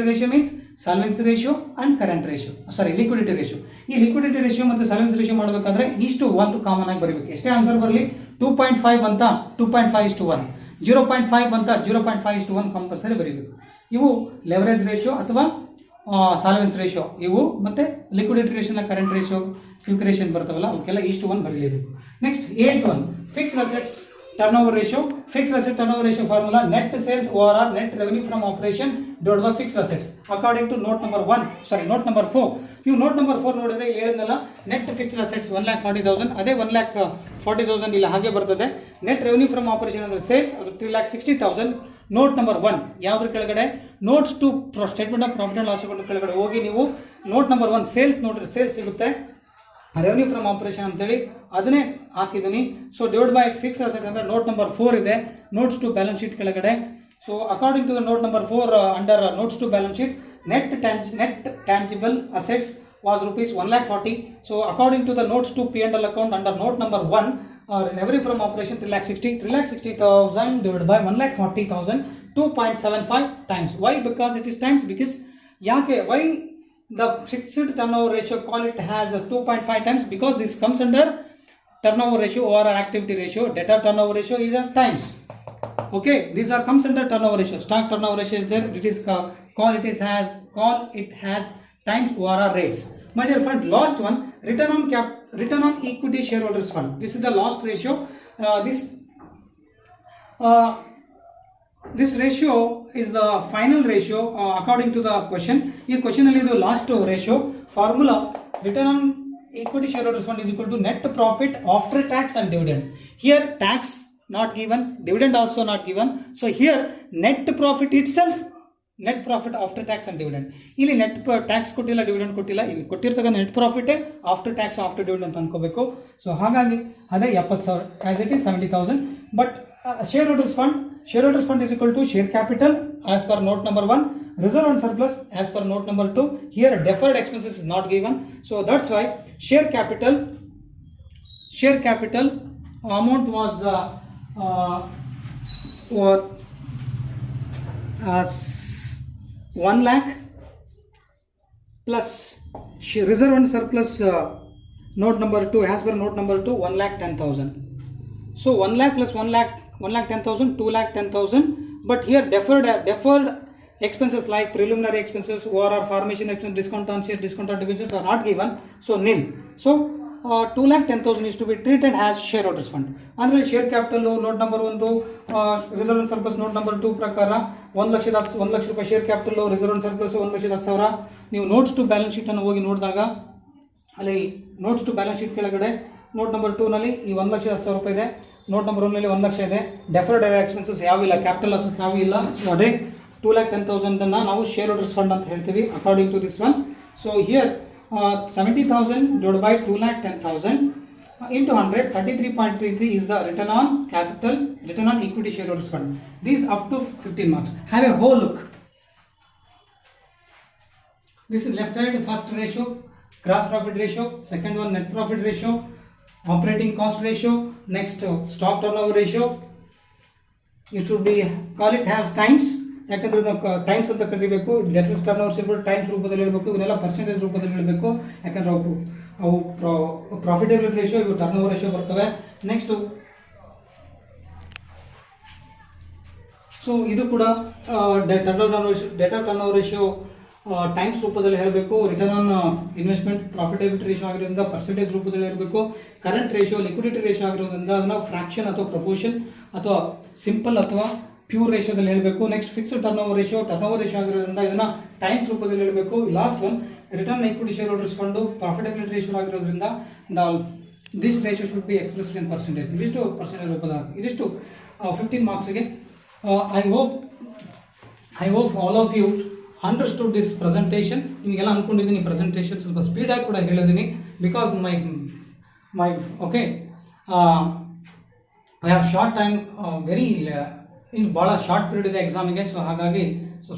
ratio means solvency ratio and current ratio. Sorry, liquidity ratio. ಈ liquidity ratio ಮತ್ತು solvency ratio ಮಾಡಬೇಕಾದ್ರೆ 1 common ಆಗಿ ಬರಬೇಕು. ಎಷ್ಟೇ answer ಬರಲಿ, 2.5 ಅಂತ 2.5:1, 0.5 ಅಂತ 0.5:1 compulsory ಬರೀಬೇಕು. ಇವು ಲೆವರೇಜ್ ರೇಷಿಯೋ ಅಥವಾ ಸಾಲ್ವೆನ್ಸಿ ರೇಷಿಯೋ ಇವು, ಮತ್ತೆ liquidity ratio, current ratio, quick ratio ಬರ್ತವಲ್ಲ ಅವಕ್ಕೆಲ್ಲ 1 ಬರೀಲೇಬೇಕು. Next 8th fixed assets turnover ratio. Fixed asset turnover ratio formula net sales over net revenue from operation divided by fixed assets according to note number 4. ನೀವು note number 4 ನೋಡಿದ್ರೆ ಇಲ್ಲಿ ಹೇಳಿದ್ನಲ್ಲ, net fixed assets 1,40,000, ಅದೇ 1,40,000 ಇಲ್ಲ ಹಾಗೆ ಬರ್ತದೆ. Net revenue from operation ಅಂದ್ರೆ sales, ಅದು 3,60,000. ನೋಟ್ ನಂಬರ್ 1 ಯಾವ್ದ್ರ ಕೆಳಗಡೆ, notes to statement of profit and loss account ಕೆಳಗಡೆ ಹೋಗಿ ನೀವು ನೋಟ್ ನಂಬರ್ 1 ಸೇಲ್ಸ್ ನೋಡಿದ್ರೆ ಸೇಲ್ಸ್ ಸಿಗುತ್ತೆ. ರೆವೆನ್ಯೂ ಫ್ರಮ್ ಆಪರೇಷನ್ ಅಂತೇಳಿ ಅದನ್ನೇ ಹಾಕಿದ್ದೀನಿ. So divide by fixed assets ಅಂದ್ರೆ ನೋಟ್ ನಂಬರ್ 4 ಇದೆ, ನೋಟ್ಸ್ ಟು ಬ್ಯಾಲೆನ್ಸ್ ಶೀಟ್ ಕೆಳಗಡೆ. So according to the note number 4 under notes to balance sheet, net tangible assets was rupees 1,40,000. So according to the notes to P&L account under note number 1, revenue from operation 3,60,000 divided by 1,40,000, 2.75 times. Why? Because it is times. Because why the fixed turnover ratio call it has a 2.5 times? Because this comes under turnover ratio or activity ratio. Debtor turnover ratio is a times. Okay, these are comes under turnover ratio. Stock turnover ratio is there. It is call it has times ORR rates. My dear friend, last one, return on equity shareholders fund. This is the last ratio. This ratio is the final ratio according to the question. This question is the last ratio. Formula: return on equity shareholders fund is equal to net profit after tax and dividend. Here tax not given, dividend also not given. So here net profit itself, net profit after tax and dividend. ಇಲ್ಲಿ net tax ಕೊಟ್ಟಿಲ್ಲ, dividend ಕೊಟ್ಟಿಲ್ಲ, ಇಲ್ಲಿ ಕೊಟ್ಟಿರ್ತಕ್ಕ net profit after tax after dividend ಅಂತ ಅನ್ಕೋಬೇಕು. So ಹಾಗಾಗಿ ಅದೇ 70,000 as it is 70,000. But shareholders fund is equal to share capital as per note number 1, reserve and surplus as per note number 2. Here deferred expenses is not given. So that's why share capital amount was 1 lakh plus reserve and surplus note number 2 as per note number 2, 1,10,000. So 1 lakh plus 1,10,000, 2,10,000. But here deferred expenses like preliminary expenses, ORR, formation expenses, discount on share, discount on debentures are not given. So nil. So 2,10,000 is to be treated as shareholders fund. ಅಂದ್ರೆ share capital note number 1, reserve and surplus note number 2 ಪ್ರಕಾರ 1 ಲಕ್ಷ ರೂಪಾಯಿ share capital, reserve and surplus 1,10,000. ನೀವು notes to balance sheet ಅನ್ನು ಹೋಗಿ ನೋಡಿದಾಗ ಅಲ್ಲಿ notes to balance sheet ಕೆಳಗಡೆ note number 2 ನಲ್ಲಿ ಈ 1,10,000 ರೂಪಾಯಿ ಇದೆ, ನೋಟ್ ನಂಬರ್ 1 ನಲ್ಲಿ 1 ಲಕ್ಷ ಇದೆ. ಡೆಫರ್ಡ್ ಎಕ್ಸ್ಪೆನ್ಸಸ್ ಯಾವಿಲ್ಲ, ಕ್ಯಾಪಿಟಲ್ ಲಾಸಸ್ ಯಾವೂ ಇಲ್ಲ. ಅದೇ 2,10,000 ಅನ್ನ ನಾವು ಶೇರ್ ಹೋಲ್ಡರ್ಸ್ ಫಂಡ್ ಅಂತ ಹೇಳ್ತೀವಿ according to this one. So here 70,000 divided by 2,10,000 into 100, 33.33 is the return on capital, return on equity shareholders fund. These up to 15 marks. Have a whole look. This is left side, first ratio, gross profit ratio, second one net profit ratio, operating cost ratio, next stock turnover ratio. It should be call it as times. ಯಾಕಂದ್ರೆ times ಅಂತ ಕರಿಬೇಕು. Debtors turnover symbol times ರೂಪದಲ್ಲಿ ಹೇಳಬೇಕು, ಇವನ್ನೆಲ್ಲ percentage ರೂಪದಲ್ಲಿ ಹೇಳಬೇಕು. ಯಾಕಂದ್ರೆ ಅವು ಪ್ರಾಫಿಟಬಿಲಿಟಿ ರೇಷಿಯೋ, ಇವು ಟರ್ನ್ಓವರ್ ರೇಷಿಯೋ ಬರ್ತವೆ. ನೆಕ್ಸ್ಟ್ ಸೊ ಇದು ಕೂಡ ಡೆಟರ್ ಟರ್ನ್ಓವರ್ ರೇಷಿಯೋ ಟೈಮ್ಸ್ ರೂಪದಲ್ಲಿ ಹೇಳಬೇಕು. Return on investment profitability ratio ಆಗಿರೋದ್ರಿಂದ ಪರ್ಸೆಂಟೇಜ್ ರೂಪದಲ್ಲಿ ಇರಬೇಕು. ಕರೆಂಟ್ ರೇಷಿಯೋ ಲಿಕ್ವಿಡಿಟಿ ರೇಷಿಯೋ ಆಗಿರೋದ್ರಿಂದ ಅದನ್ನ ಫ್ರಾಕ್ಷನ್ ಅಥವಾ ಪ್ರಪೋರ್ಷನ್ ಅಥವಾ ಸಿಂಪಲ್ ಅಥವಾ ಪ್ಯೂರ್ ರೇಷಿಯೋದಲ್ಲಿ ಹೇಳಬೇಕು. ನೆಕ್ಸ್ಟ್ ಫಿಕ್ಸ್ಡ್ ಟರ್ನ್ಓವರ್ ರೇಷಿಯೋ ಆಗಿರೋದ್ರಿಂದ ಇದನ್ನ ಟೈಮ್ಸ್ ರೂಪದಲ್ಲಿ ಹೇಳಬೇಕು. Last one return equity shareholders fund profitability ratio ಆಗಿರೋದ್ರಿಂದ this ratio should be expressed in percentage. ಇದಿಷ್ಟು ಪರ್ಸೆಂಟೇಜ್ ರೂಪದ, ಇದಿಷ್ಟು 15 ಮಾರ್ಕ್ಸ್ಗೆ I hope all of you understood this presentation. ನಿಮಗೆಲ್ಲ ಅಂದ್ಕೊಂಡಿದ್ದೀನಿ ಪ್ರೆಸೆಂಟೇಷನ್ ಸ್ವಲ್ಪ ಸ್ಪೀಡಾಗಿ ಕೂಡ ಹೇಳಿದ್ದೀನಿ, because my okay I have short time, ಇನ್ನು ಭಾಳ ಶಾರ್ಟ್ ಪೀರಿಯಡ್ ಇದೆ ಎಕ್ಸಾಮಿಗೆ. ಸೊ ಹಾಗಾಗಿ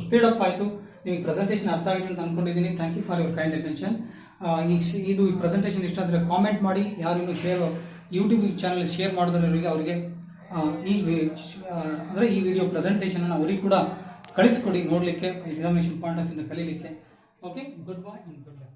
ಸ್ಪೀಡಪ್ ಆಯಿತು. ನಿಮಗೆ ಪ್ರೆಸೆಂಟೇಷನ್ ಅರ್ಥ ಆಗಿದೆ ಅಂತ ಅಂದ್ಕೊಂಡಿದ್ದೀನಿ. Thank you for your kind attention. ಈ ಪ್ರೆಸೆಂಟೇಷನ್ ಇಷ್ಟ ಆದರೆ ಕಾಮೆಂಟ್ ಮಾಡಿ. ಯಾರು ಇನ್ನೂ ಯೂಟ್ಯೂಬ್ ಚಾನಲ್ ಶೇರ್ ಮಾಡಿದವರಿಗೆ ಅವರಿಗೆ ಈ ವಿಡಿಯೋ ಪ್ರೆಸೆಂಟೇಷನನ್ನು ಅವರಿಗೆ ಕೂಡ ಕಳಿಸ್ಕೊಡಿ ನೋಡಲಿಕ್ಕೆ, ಎಕ್ಸಾಮಿನೇಷನ್ ಪಾಯಿಂಟ್ ಆಫ್ ವ್ಯೂಯಿಂದ ಕಲೀಲಿಕ್ಕೆ. Okay, good bye and good bye.